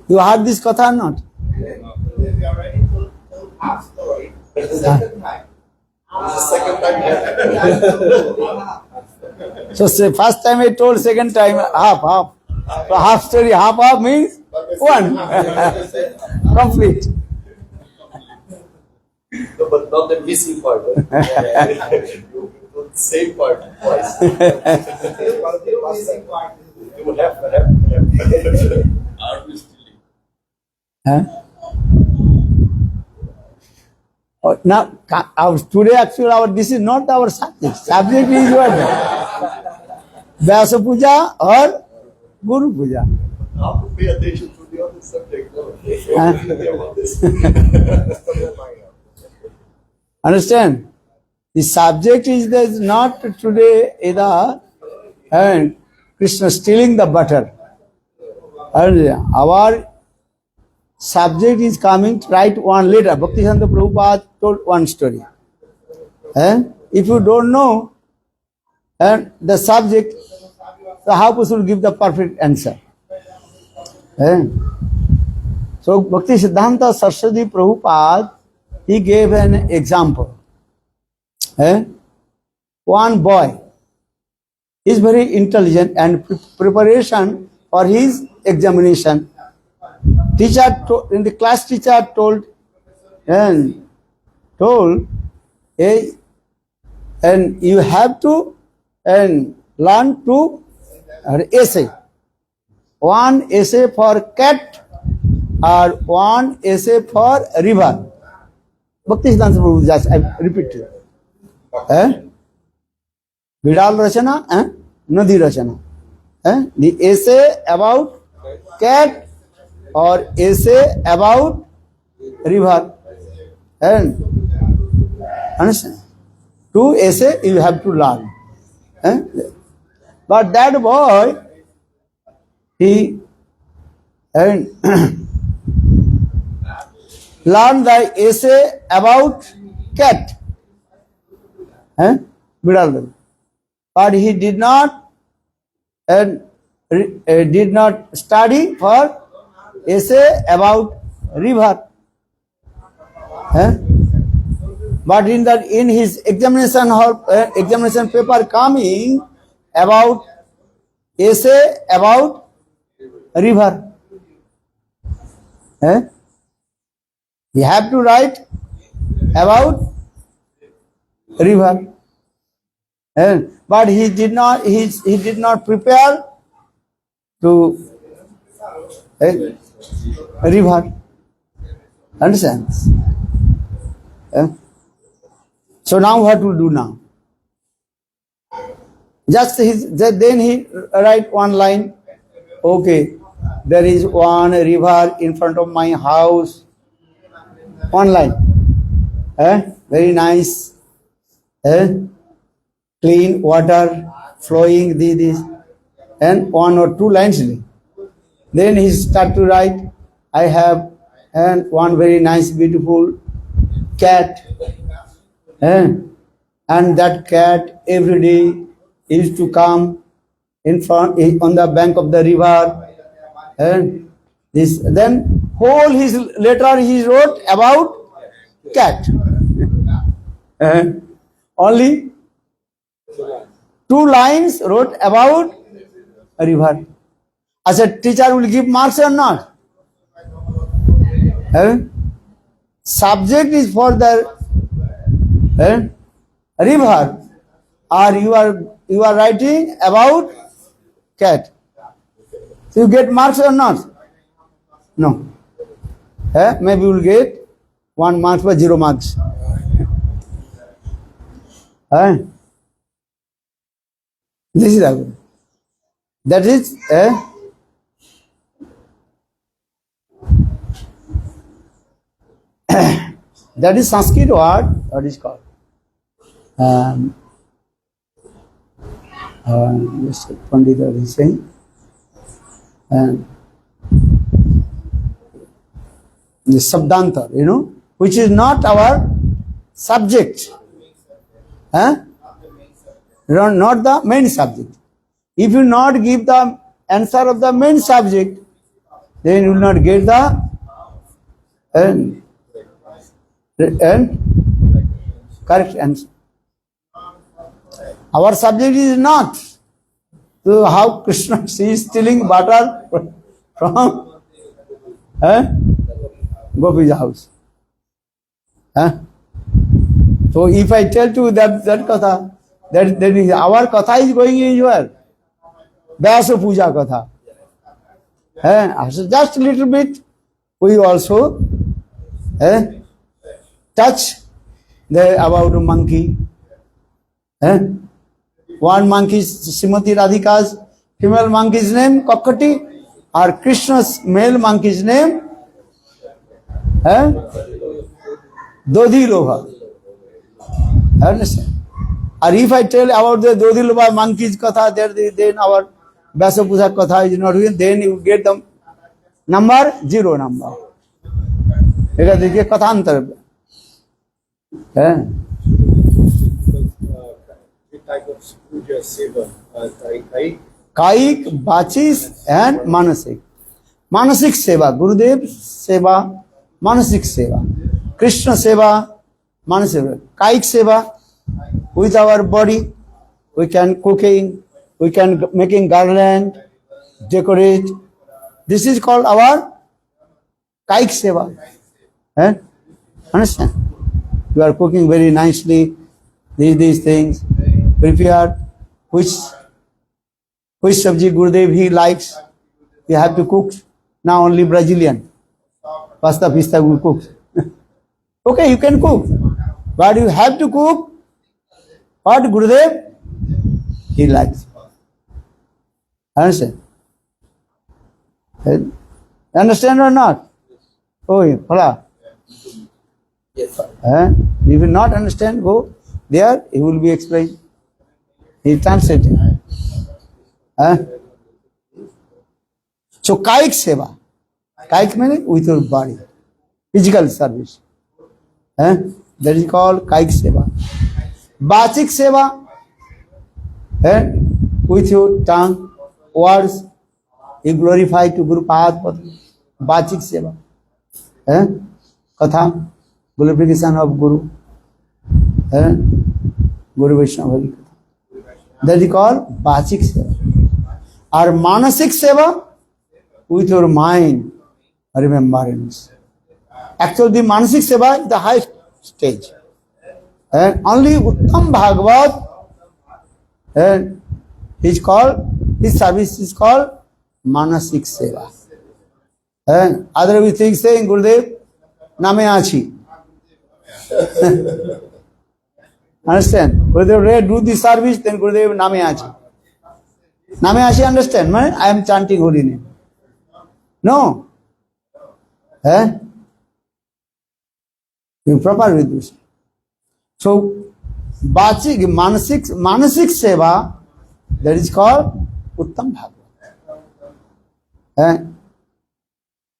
You heard this katha or not? It's the second time. So say first time I told, second time half. So half story, half means one. Complete. No, but not the missing part. You put the same part twice. You will have. Are we stealing? Huh? Oh, now, today actually this is not our subject. Subject is what? Vyasa Puja or Guru Puja. How to pay attention to the other subject? No. Understand? The subject is not today either and Krishna stealing the butter. Our subject is coming to write one letter. Bhaktisiddhanta Prabhupada told one story. If you don't know the subject, so how possible give the perfect answer? So Bhaktisiddhanta Saraswati Prabhupada, he gave an example. One boy is very intelligent and preparation for his examination. In the class teacher told, and you have to learn to essay. One essay for cat or one essay for river. Bhaktisiddhanta Prabhu, just I repeat it. Vidal Rachana, Nadi Rachana. The essay about cat or essay about river. And understand? Two essay you have to learn. But that boy, he learned the essay about cat. But he did not study for essay about river. But in his examination paper coming about essay about river. You have to write about river. But he did not prepare to river. Understand? So now what to do now? Then he write one line. Okay, there is one river in front of my house. One line. Very nice. Clean water flowing this. And one or two lines. Then he start to write, I have one very nice beautiful cat. And that cat every day used to come in front on the bank of the river. And then whole his letter he wrote about cat. Only 2 lines wrote about a river. As a teacher will give marks or not? Subject is for the river, or you are writing about cat. So you get marks or not? No. Maybe you will get 1 mark but 0 marks. This is how. That is that is Sanskrit word. What is called? Yes, Pandita is saying. The Sabdantar, which is not our subject. Not the main subject. If you not give the answer of the main subject, then you will not get the correct answer. Our subject is not to how Krishna is stealing butter from Gopi's house. So if I tell you that katha, that is our katha is going in where? Vyasa Puja katha. So just a little bit, we also touch about a monkey. One monkey is Srimati Radhika's female monkey's name, Kakati, or Krishna's male monkey's name, Dodhi Loha. Understand? Or if I tell about the Dodhi Loha monkey's katha, then our Vyasa Puja katha is not written, then you get the number, 0 number. Because this is kathantar. Type of puja seva, Kaik, Bachis and Manasik. Manasik Seva, Gurudev Seva, Manasik Seva. Krishna Seva, Manasik Seva. Kaik Seva, with our body, we can cooking, we can making garland, decorate. This is called our Kaik Seva. Understand? You are cooking very nicely, these things. Prepared, which sabji Gurudev he likes, you have to cook. Now only Brazilian. Pasta, pista we cook. Okay, you can cook. But you have to cook what Gurudev he likes. Understand? Understand or not? Oh, Phala. Yes. If you will not understand, go there, he will be explained. He translating. So Kaik Seva. Kaik means with your body. Physical service. That is called Kaik Seva. Bachik Seva. With your tongue, words, you glorify to Guru Padma. Bachik Seva. Katha, glorification of Guru. Guru Vaishnava. That is called Bachik Seva. Or Manasik Seva, with your mind, remembrance. Actually, the Manasik Seva is the highest stage. And only Uttam Bhagavat is called, his service is called Manasik Seva. And other we think saying, Gurudev, Name Achi. Understand? Gurudev do the service, then Gurudev Name Achi. Name Achi, understand? Man? I am chanting holy name. No. You proper with this. So, Bachik, Manasik Seva, that is called Uttam Bhagavad.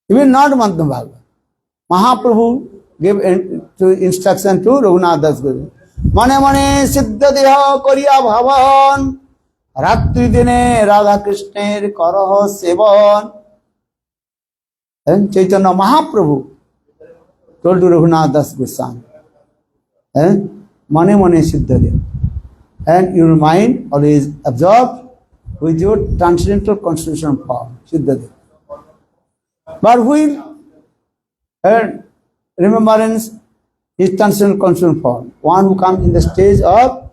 Even not Uttam Bhagavad. Mahaprabhu gave instruction to Raghunath Das Guru. Mane mane siddha deha koriya bhavan ratri dine Radha Krishner karaha sevan. And Chaitanya Mahaprabhu told to Raghunath Das Goswami. Mane mane siddha deha. And your mind always absorbed with your transcendental constitutional power. Siddha deha. But when remembrance is transcendental constitutional power. One who comes in the stage of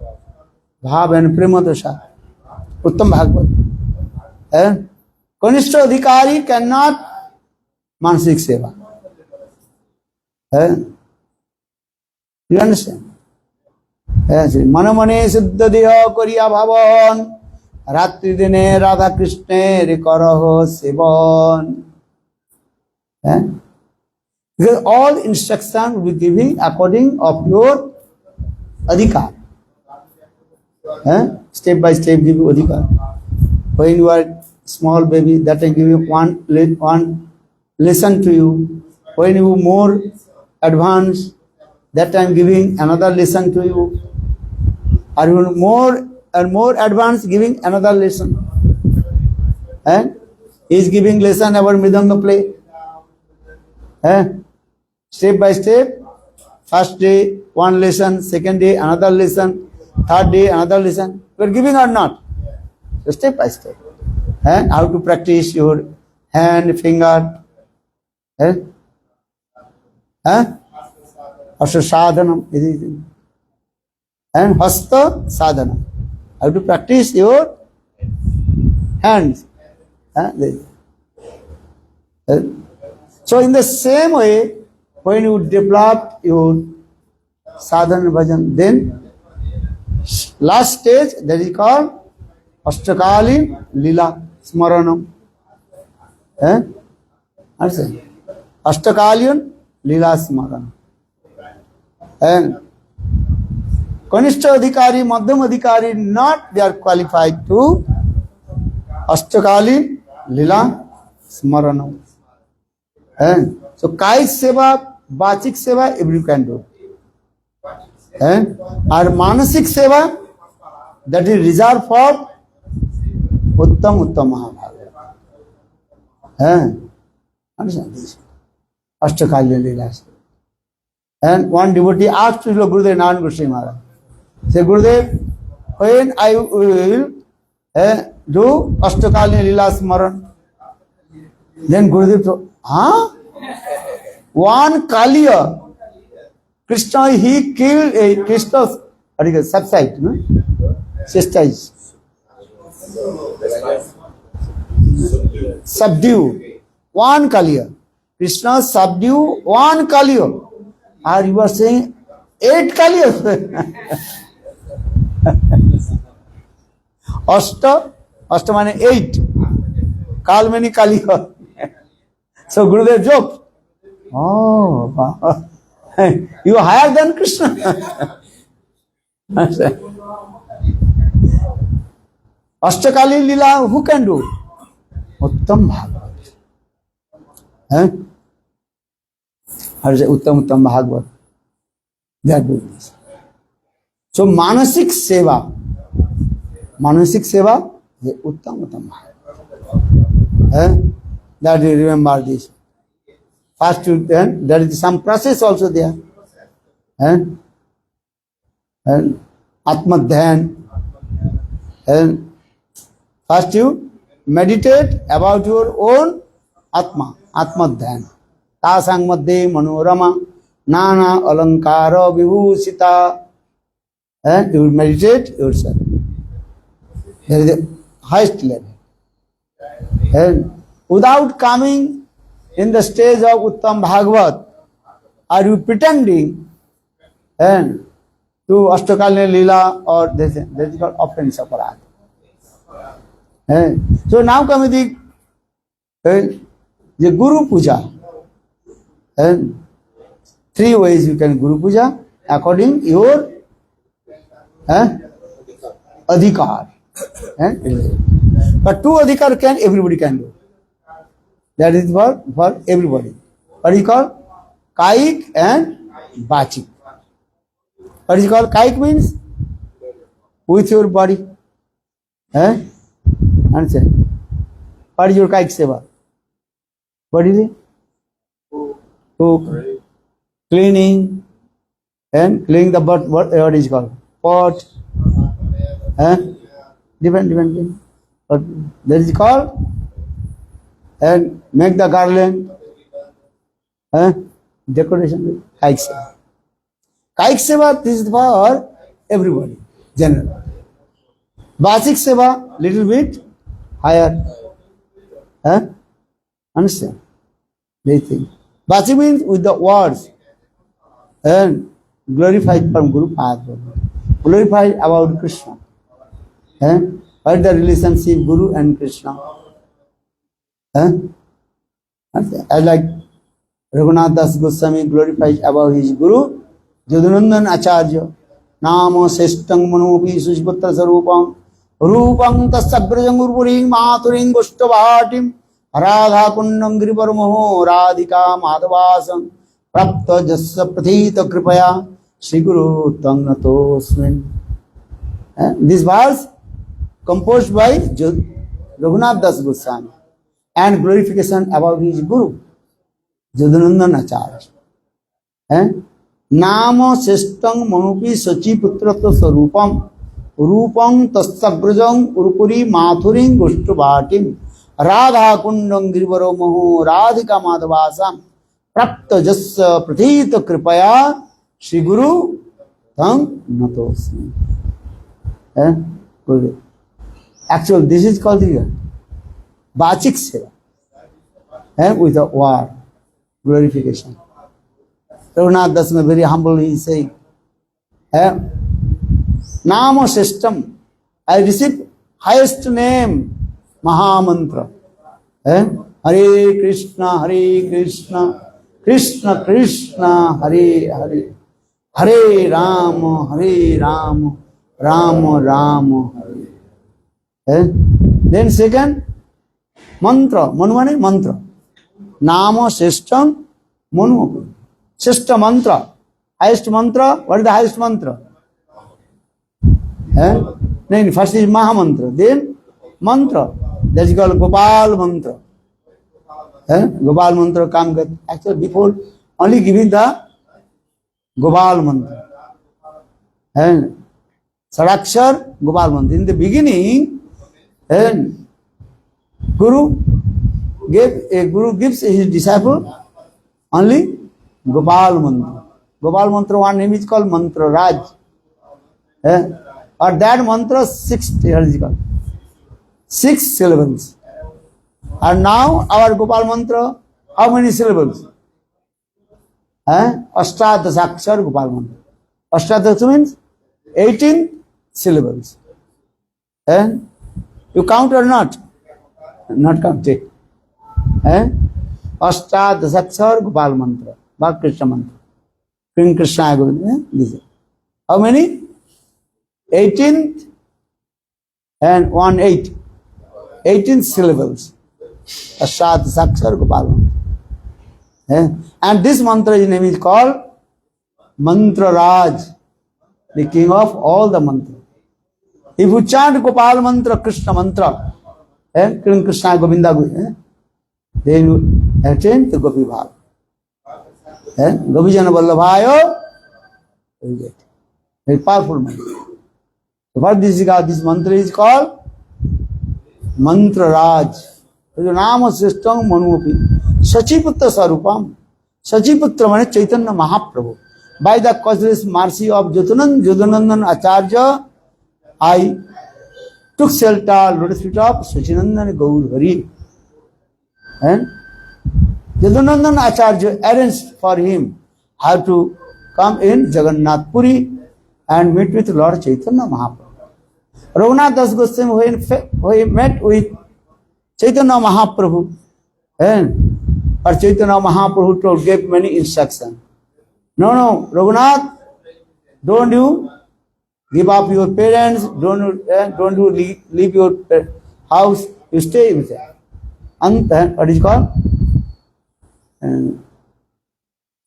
Bhav and Prema Dosha. Uttam Bhagavad. Kanishta Adhikari cannot Manasik Seva. You understand? Manamane Siddha Deha Kariya Bhavan Ratri Dine Radha Krishna Karaho Sevan. Because all instruction will be giving according of your adhikar. Step by step give you adhikar. When you are small baby, that time give you one lesson to you. When you more advanced, that time giving another lesson to you. Are you more and more advanced, giving another lesson. He is giving lesson about Mridanga play. Step by step, First day, one lesson, second day, another lesson, third day, another lesson. You are giving or not? So step by step. And how to practice your hand, finger. Hasta sadhanam. And hasta sadhanam. How to practice your hands. So in the same way, when you develop your sadhana bhajan, then last stage, that is called Ashtakalin Lila Smaranam. Understand? Ashtakalin Lila Smaranam. And Kanishta Adhikari, Madhyam Adhikari, not they are qualified to Ashtakalin Lila Smaranam. And so Kai Seva, Bachik Seva, every can do. And our Manasik Seva, that is reserved for Uttam Mahabharata. Understand this? Ashtakalya Leelas. And one devotee asked to Gurudev Narayan Goswami Maharaj, say, Gurudev, when I will do Ashtakalya Leelas Smaran? Then Gurudev told, one Kaliya, Krishna, he killed a Krishna's subside, no? Chastise. Subdue. One Kaliya. Krishna subdue one Kaliya. Or you are saying 8 Kaliyas. Ashta means 8. Kal means Kaliya. So Gurudev joked. Oh, wow. You are higher than Krishna. Ashtakali Lila, who can do? Uttam Bhagavad. How to say Uttam Bhagavad? They are doing this. So Manasik Seva is Uttam Bhagavad. That you remember this. First to then, there is some process also there. And Atmadhyan. And first you meditate about your own Atma, Atmadhyan. Tasang Madhe Manorama Nana Alankara Vibhusita. And you will meditate yourself. There is the highest level. And without coming in the stage of Uttam Bhagavad, are you pretending and to Ashtakalya Lila or that is called offense aparad. So now comes the Guru Puja. And 3 ways you can Guru Puja according your adhikar. But 2 adhikar everybody can do. That is for everybody. What is called? Kaik and Bachik. What is called? Kaik means with your body. Understand? What is your Kaik Seva? What is it? Cook, cleaning, and cleaning the butt. What is called? Pot. Different. But that is called. And make the garland, decoration, Kaik Seva. Kaik Seva, this is for everybody, general. Basic Seva, little bit higher. Understand? They think. Basic means with the words and glorified from Guru Padma. Glorified about Krishna. What is the relationship Guru and Krishna? As like Raghunath Das Goswami glorifies about his Guru, Jadunandan Acharya, Nama Sestang Manopi Sushpatra Sarupam, Rupam Tasagrajam Gurupuring Maturing Goshtavatim, Radha Kundam Griparmoho, Radhika Madhavasam, Prapta Jassa Prathita Kripaya, Sri Guru Tangnatosmin. This verse composed by Raghunath Das Goswami. And glorification about his Guru, Jadunandan Acharya. नाम श्रेष्ठं मनुपि शचीपुत्र स्वरूपम रूपं तस्तग्रजं उरुपुरी माथुरीं गोष्ठवाटिं राधा कुंडं गिरिवरो मोहो राधिका माधवासां प्राप्त जस्य प्रथित कृपया श्री गुरु तं नतोस्मि. Actually, this is called the Bachik Seva with a word, glorification. Raghunath Das very humbly is saying, Nama system, I received highest name, Mahamantra. Hare Krishna, Krishna Krishna, Hare Hare, Hare Rama, Rama Rama, Hare. Then second, mantra, Manuvane mantra. Nama Seshtam Manu. Seshta mantra. Highest mantra, what is the highest mantra? Then first is Maha mantra, then mantra. That is called Gopal mantra. Gopal mantra comes actually before only giving the Gopal mantra. Sarakshar Gopal mantra. In the beginning, Guru gives his disciple only Gopal mantra. Gopal mantra, one name is called Mantra Raj. Or that mantra, 6 syllables. And now our Gopal mantra, how many syllables? Ashtadasakshar Gopal mantra. Ashtadasakshar means 18 syllables. You count or not? Not counting. Ashtadasakshar Gopal mantra. Bhakti Krishna mantra. King Krishna Govinda. How many? 18th and 1/8. 18 syllables. Ashtadasakshar Gopal mantra. And this mantra, his name is called Mantra Raj, the king of all the mantras. If you chant Gopal mantra, Krishna mantra, King Krishna Govinda, then you attain the Gopi Bhav. Gopijana Vallabhayo, you get. Very powerful mantra. So what this mantra is called? Mantra Raj. Nama Srishtam Manuapi. Sachiputra Sarupam. Sachiputra means Chaitanya Mahaprabhu. By the causeless mercy of Jyotinandan Acharya, I took shelter, lotus feet of Sachinandan Gaur Hari. And Jyotinandan Acharya arranged for him how to come in Jagannath Puri and meet with Lord Chaitanya Mahaprabhu. Raghunath Das Goswami, when he met with Chaitanya Mahaprabhu, or Chaitanya Mahaprabhu gave many instructions. No, Raghunath, don't you give up your parents, don't you leave your house, you stay with them. And what is it called?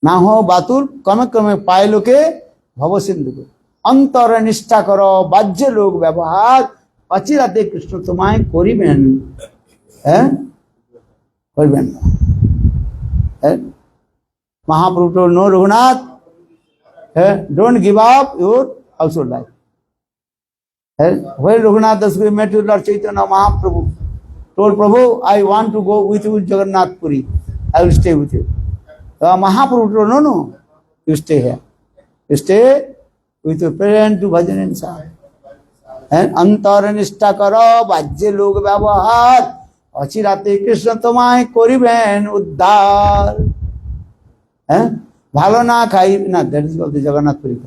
Naho Batul, Kame Pai Loke, Bhavasindu. अंतर निष्ठा करो बाह्य लोग व्यवहार अचिराते कृष्ण तुम्हारे करिबेन करिबेन महाप्रभु told no Raghunath, don't give up your household life. When Raghunath Das Goswami met with Lord Chaitanya Mahaprabhu, told Prabhu, I want to go with you to Jagannath Puri, I will stay with you. Mahaprabhu told no, you stay here, you stay with your parent to bhajan and song. And antar nishta karo bhajye log vyavahar achirate Krishna tomai koriben uddhar. Bhalo na khai, no, that is called the Jagannath Puri.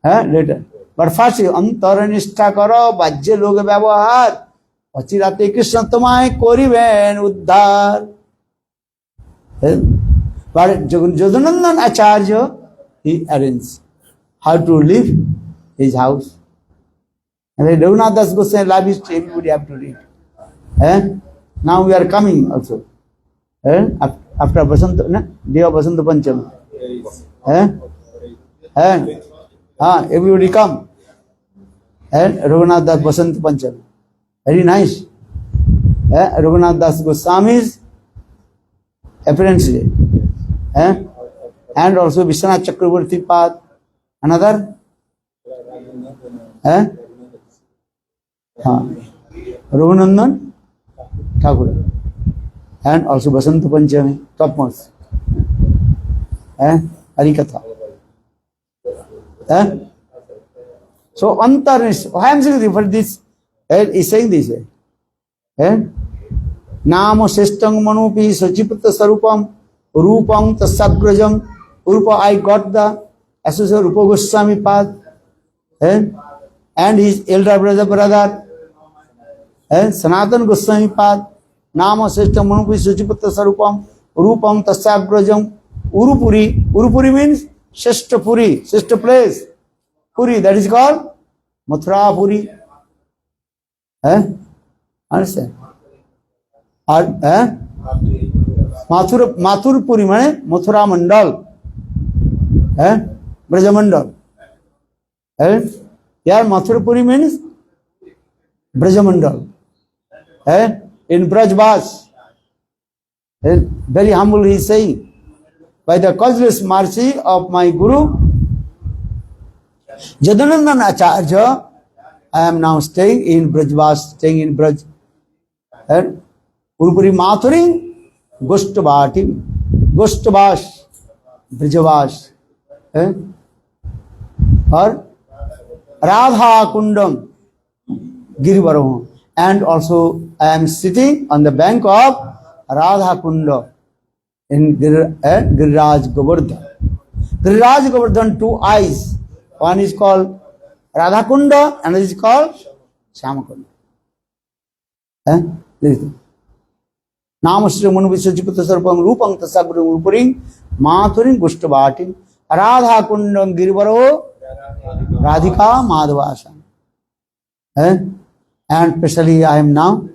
Later. But first, antar nishta karo bhajye log vyavahar achirate Krishna tomai koriben uddhar. But Jyotinandan Acharya, he arranged how to leave his house. And Raghunath Das Goswami lavished, everybody have to read. Now we are coming also. After Basanta, day of Basanta Panchami. Everybody come. And Raghunath Das Basanta Panchami. Very nice. Raghunath Das Goswami's appearance day. and also Vishwanath Chakravarti Pad. Another? Eh? Raghunandan Thakur. And also Basanta Panchami, topmost. Harikatha. So, Antarnish, why I am saying for this? He is saying this way. Nama Sestang Manupi Sachiputta Sarupam Rupam Tasagrajam. Rupa, I got the associate Rupa Goswami path. And his elder brother, Sanatan Goswami path. Nama Sestang Manupi Sachiputta Sarupam Rupam Tasagrajam. Urupuri. Urupuri means Sheshta Puri, Sheshta place. Puri, that is called Mathura Puri. Understand? Mathur Puri means Mathura Mandal. Braja Mandal. Here Mathura Puri means Braja Mandal. In Brajbas. Very humble he is saying. By the causeless mercy of my Guru, Jadanandan Acharya, I am now staying in Brajvas, staying in Braj. Urupuri Mathuring, Goshtavati, Goshtavash, Brajavash. Or Radha Kundam, Girivaram. And also I am sitting on the bank of Radha Kunda in Giriraj Govardhan. Giriraj Govardhan, two eyes. One is called Radha Kunda, another is called Shyamakunda. Namasri Manu Visajiputta Sarpam Rupam Tasaguru Upuring Mathuring Gushtavating Radha Kundam Girivaro Radhika Madhavasam. And especially I am now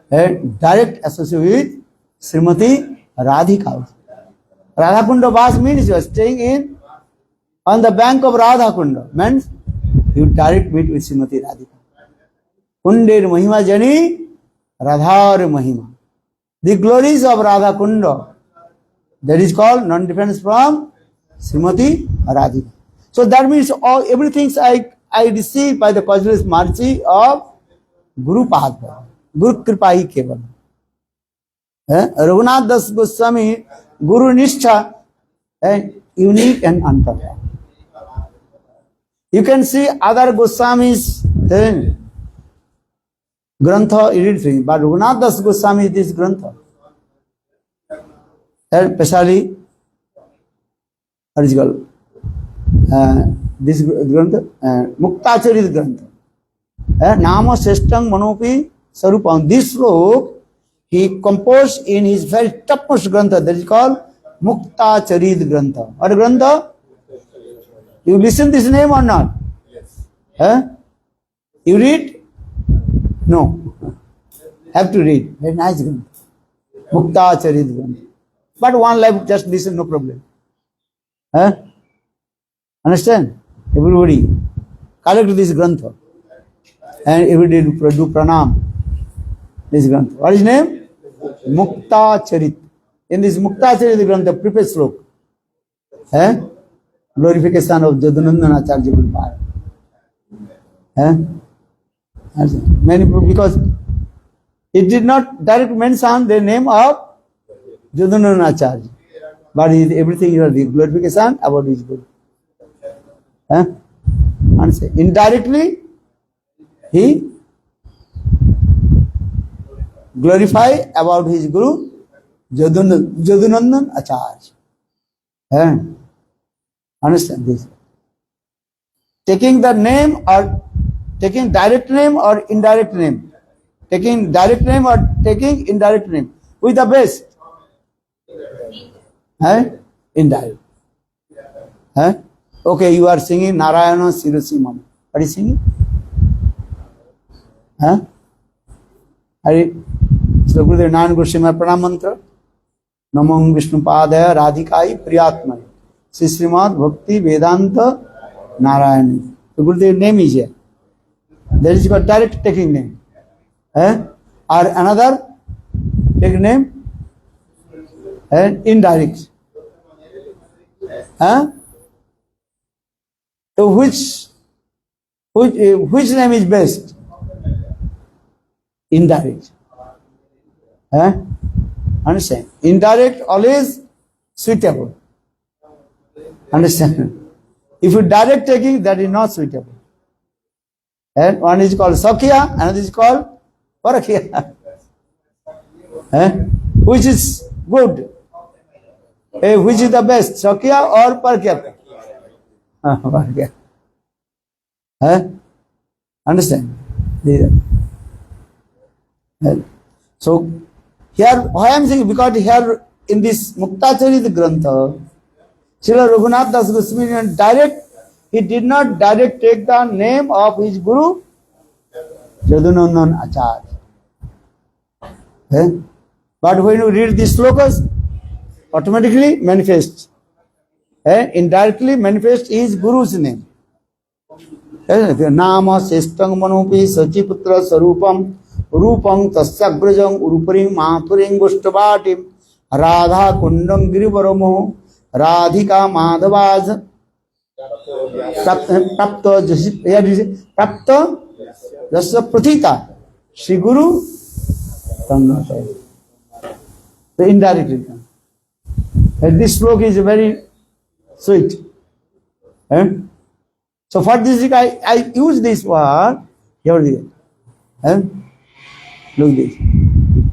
direct associate with Srimati Radhika. Radha Kunda Vas means you are staying on the bank of Radha Kunda. Means you direct meet with Srimati Radhika. Kundir Mahima Jani Radhar Mahima. The glories of Radha Kunda, that is called non-difference from Srimati Radhika. So that means everything I receive by the causeless mercy of Guru Padma, Guru Kripa Keval. Raghunath Das Goswami, Guru Nishtha, unique and unparalleled. You can see other Goswamis, Grantha, you read things, but Raghunath Das Goswami is this Grantha. Especially, what is it called? This Grantha, Muktacharit Grantha. Nama Sestang Manopi Sarupam. This sloka he composed in his very topmost Grantha, that is called Muktacharit Grantha. What Grantha? You listen this name or not? Yes. You read? No. Have to read. Very nice Grantha. Muktacharit Grantha. But one life just listen, no problem. Understand? Everybody collect this Grantha. And everybody do pranam. This Grantha. What is his name? Muktacharit. In this Muktacharit Grantha, preface sloka. Glorification of Jadanandan Acharya Guru Pada. Many people, because it did not directly mention the name of Jadanandan Acharya. But everything you are the glorification about his Guru. Indirectly, he glorify about his Guru Jadunandan Acharya. Understand this? Taking the name or taking direct name or indirect name? Taking direct name or taking indirect name? Who is the best? Indirect. Okay, you are singing Narayana Sirasi Mama. What are you singing? So Gurudev Narayan Goswami Pranam Mantra. Namam Vishnu Padaya Radhikai Priyatmai. Sri Srimad Bhakti Vedanta Narayana. So Gurudev name is here. There is a direct taking name. Or another take name and indirect. Huh? So which name is best? Indirect. Huh? Understand? Indirect always suitable. Understand? If you direct taking, that is not suitable. And one is called Sakya, another is called Parakya. Which is good? Which is the best, Sakya or Parakya? Parakya. Understand? So here, why I am saying, because here in this Muktacharita Grantha, Srila Raghunath Das Goswami he did not direct take the name of his Guru, Yadunandan Acharya. But when you read these slokas, automatically manifest. Indirectly manifest his Guru's name. Nama Sestang Manopi Sachiputra Sarupam Rupam Tasyagrajam Uruparing Mapuring Gustavatim Radha Kundam Girivaramo Radhika Madhavaz Prapta Jasa Prathita Shri Guru Tangnata. The indirectly. This sloka is very sweet. So for this I use this word. Here look this.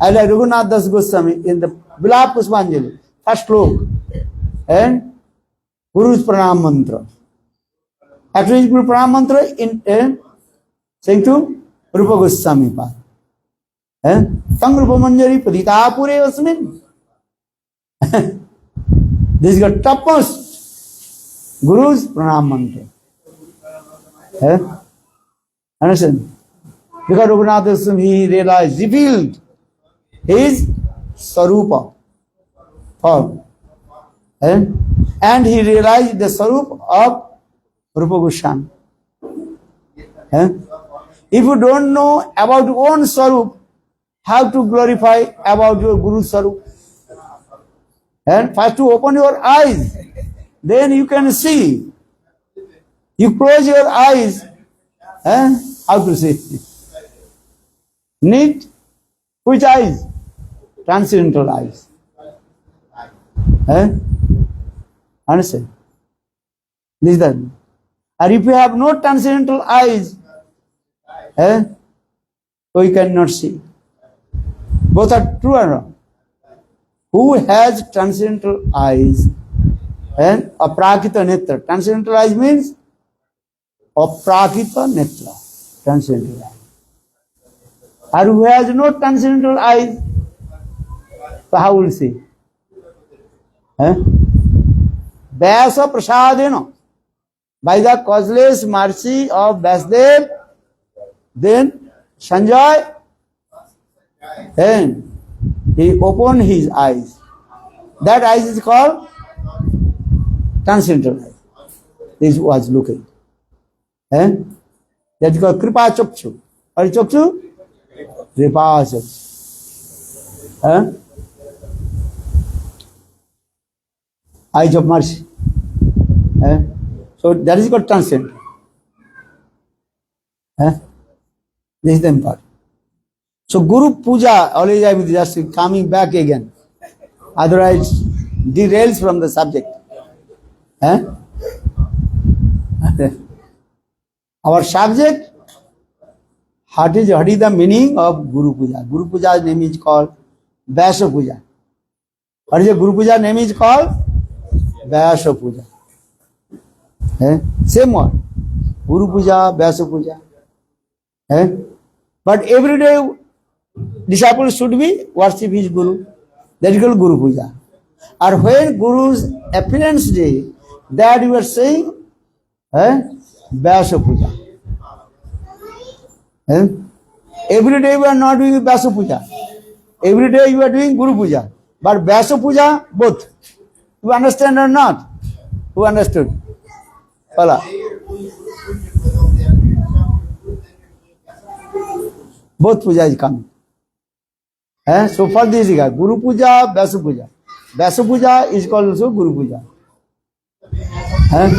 I like Raghunath Das Goswami in the Vilapa Pushpanjali, first sloka. And Guru's Pranam Mantra. After his Guru Pranam Mantra, saying to Rupa Goswami Pa. Tang Rupa Manjari Padita Pure Vasmin. This is the topmost Guru's Pranam Mantra. Understand? Because Raghunath Goswami, he realized, revealed his Sarupa form. And he realized the Sarup of Rupa Goswami. If you don't know about your own Sarup, how to glorify about your Guru's Sarup? And first to open your eyes, then you can see. You close your eyes, how to see? Need which eyes? Transcendental eyes. Understand? This is that. And if you have no transcendental eyes, so you cannot see. Both are true or wrong? Who has transcendental eyes and aprakita netra? Transcendental eyes means aprakita netra. Transcendental eyes. And who has no transcendental eyes, so how will you see? Vyasa Prasadena, by the causeless mercy of Vyasdev, then Sanjay, and he opened his eyes. That eyes is called transcendental eyes. This was looking. That is called Kripa Chakchu. What is Chakchu? Kripa Chakchu. Eyes of mercy. So that is called transcendental. This is the important. So Guru Puja, always I will just coming back again. Otherwise derails from the subject. Our subject, what is the meaning of Guru Puja? Guru Puja's name is called Vyasa Puja. What is the Guru Puja name is called? Vyasa Puja. Same word. Guru Puja, Vyasa Puja. But every day disciples should be worship his Guru. That is called Guru Puja. Or when Guru's appearance day, that you are saying Vyasa Puja. Every day we are not doing Vyasa Puja. Every day you are doing Guru Puja. But Vyasa Puja, both. You understand or not? Who understood? Follow. Both puja is coming. So for this, Guru Puja, Vyasa Puja. Vyasa Puja is called also Guru Puja. Huh?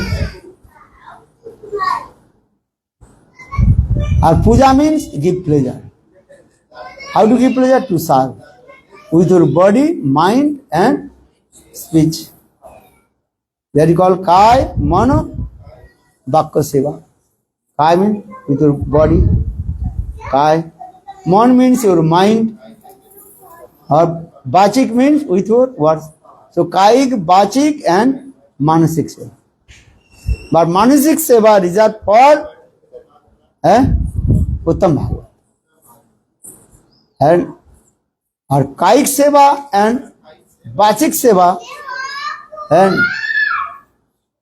Or puja means give pleasure. How to give pleasure? To serve with your body, mind and speech. That is called Kaya, Mano, Vakya Seva. Kaya means with your body, Kaya. Mon means your mind, or Vachik means with your words. So Kayik, Vachik and Manasik Seva. But Manasik Seva reserved for Uttam Bhagavad. And our Kayik Seva and Vachik Seva and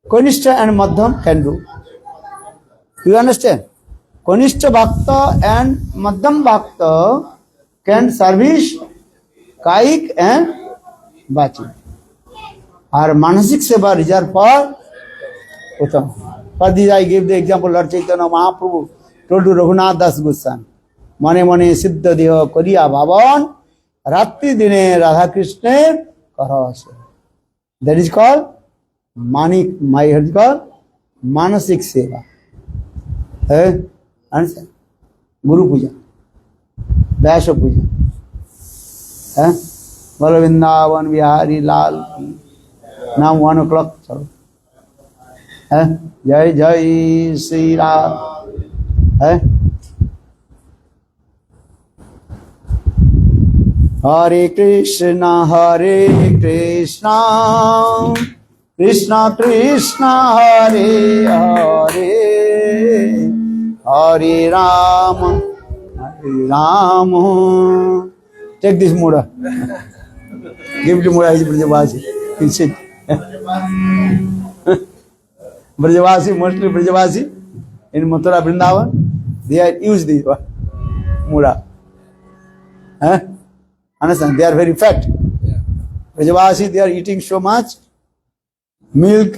Konishta and Madhyam can do. You understand? Konishta Bhakta and Madhyam Bhakta can service Kayik and Vachik. Our Manasik Seva reserved for Uttam. For this I give the example Lord Chaitanya Mahaprabhu told to Raghunath Das Goswami. Mane mane siddha deha kariya bhavan Ratri dine Radha Krishna karase. That is called Manasik Seva. Understand? Guru Puja, Vyasa Puja. Bolo Vrindavan Vihari Lal. Now 1 o'clock. Jai Jai Sri Ram. Hare Krishna, Krishna Krishna, Hare Hare, Hare Rama, Hare Rama. Take this Mura. Give it to Mura, he's Brajavasi. He'll sit. Brajavasi, mostly Brajavasi. In Mathura Vrindavan, they are used this Mura. Understand? They are very fat. Brajavasi, they are eating so much milk,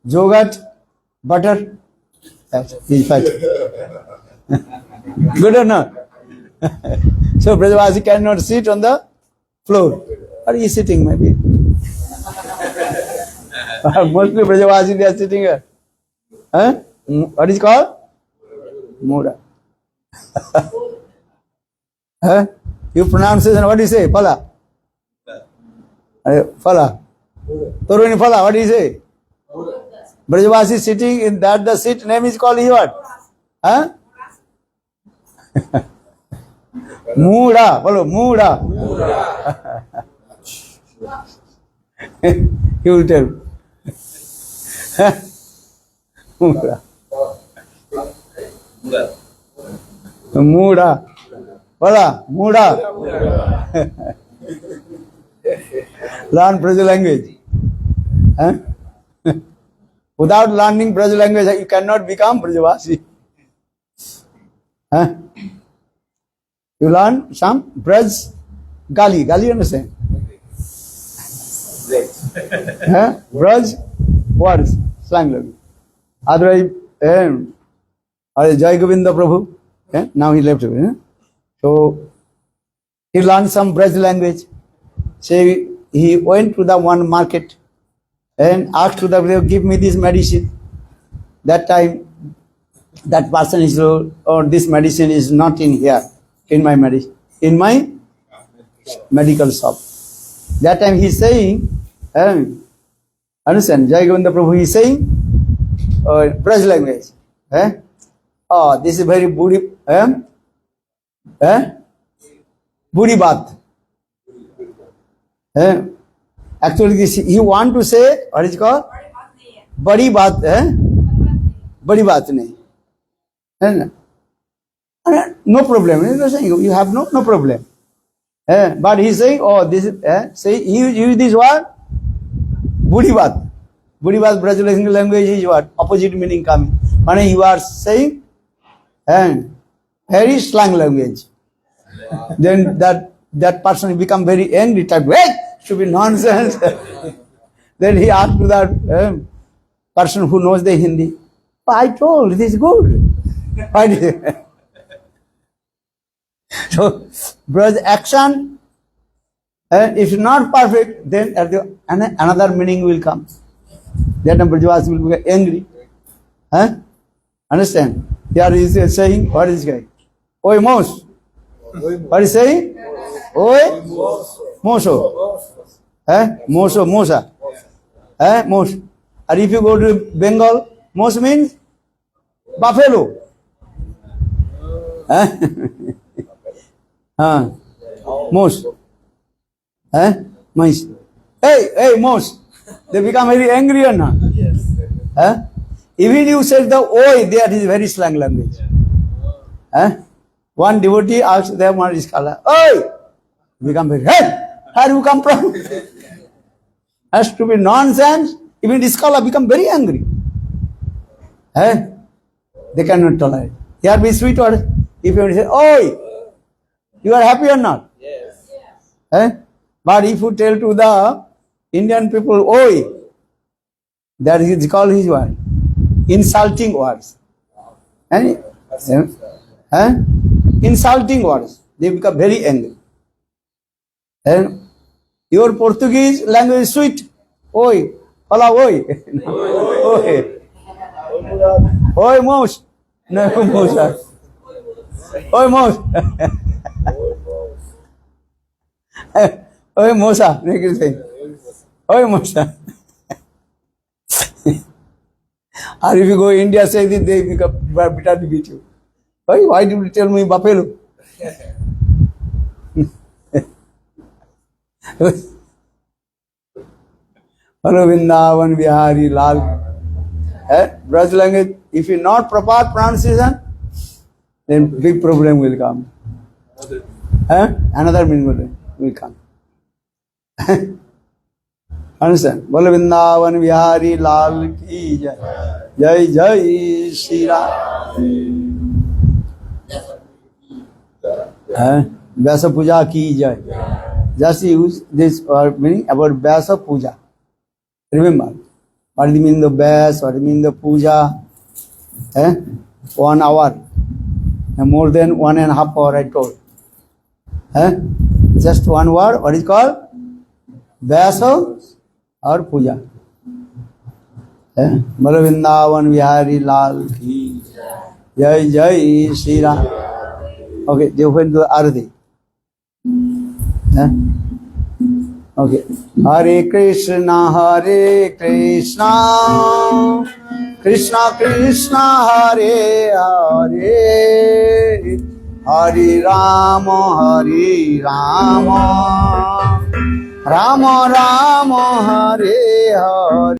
yogurt, butter. He is fat. Good or not? So Brajavasi cannot sit on the floor. Or he is sitting maybe. Mostly Brajavasi, they are sitting here. What is it called? Mura. You pronunciation, what do you say? Phala. Phala. Toruni Phala, what do you say? Brajavasi sitting in that the seat name is called what? Mura. Follow, Mura. He will tell. Mura. Mura. Phala, Mura. Learn Braja language. Without learning Braja language, you cannot become Brajavasi. You learn some Braj Gali. Gali, understand? Braj words, slang language. Otherwise, Jai Govinda Prabhu. Now he left. So he learned some Braj language. Say he went to the one market and asked to the Brahman, give me this medicine. That time, that person is, or this medicine is not in here, in my medicine, in my medical shop. That time he is saying, understand, Jai Govinda Prabhu is saying, Braj language. Oh, this is very buri, buri baat. Actually, this, he want to say, what is it called? Badi baat, Badi baat nahi. No problem. He is saying, you have no problem. But he is saying, oh, this is, say, he use this word, Budi baat. Budi baat, Braj language is what? Opposite meaning coming. When you are saying, very slang language. Then that person become very angry, type, wait, should be nonsense. Then he asked to that person who knows the Hindi, I told, this is good. So, Braj action, if not perfect, then another meaning will come. that time Brajavasi will become angry. Huh? Understand? Here he is saying, what is this guy? Oi mouse. What is he saying? Oi moso. Moso, mosa. Mouse. And if you go to Bengal, mouse means buffalo. Mouse. Mice. Hey, mouse. They become very angry or not? Yes. Even you said the oi, that is very slang language. One devotee asked them what is color. Oi! Become very, hey! Where you come from? Has to be nonsense. Even this scholar become very angry. They cannot tolerate. Here be sweet word. If you say, oi! You are happy or not? Yes. But if you tell to the Indian people, oi, that is called his word. Insulting words. Insulting words. They become very angry. And your Portuguese language is sweet. Oi. Fala oi. Oi. Oi, mouse. No, mouse. Oi, mouse. Oi, moça. Oi, moça. Or if you go India, say this, they become bitter to beat you. Why did you tell me buffalo? Hello, Vrindavan Bihari Lal. Braj language, if you not proper pronunciation, then big problem will come. Another meaning will come. Understand? Bolo Vrindavan Bihari Lal ki jai. Jai Jai Shri Ram. Vyasa Puja ki jai. Just use this word meaning about Vyasa Puja. Remember, what is the meaning of Vyasa, what is the meaning of Puja? 1 hour. More than 1.5 hours I told. Just one word, what is called? Vyasa or Puja. Bolo Vrindavan Bihari Lal ki jai jai Shri Ram. Okay, they went to Arati. Okay. Hare Krishna, Krishna Krishna, Hare Hare, Hare Rama, Rama Rama, Hare Hare.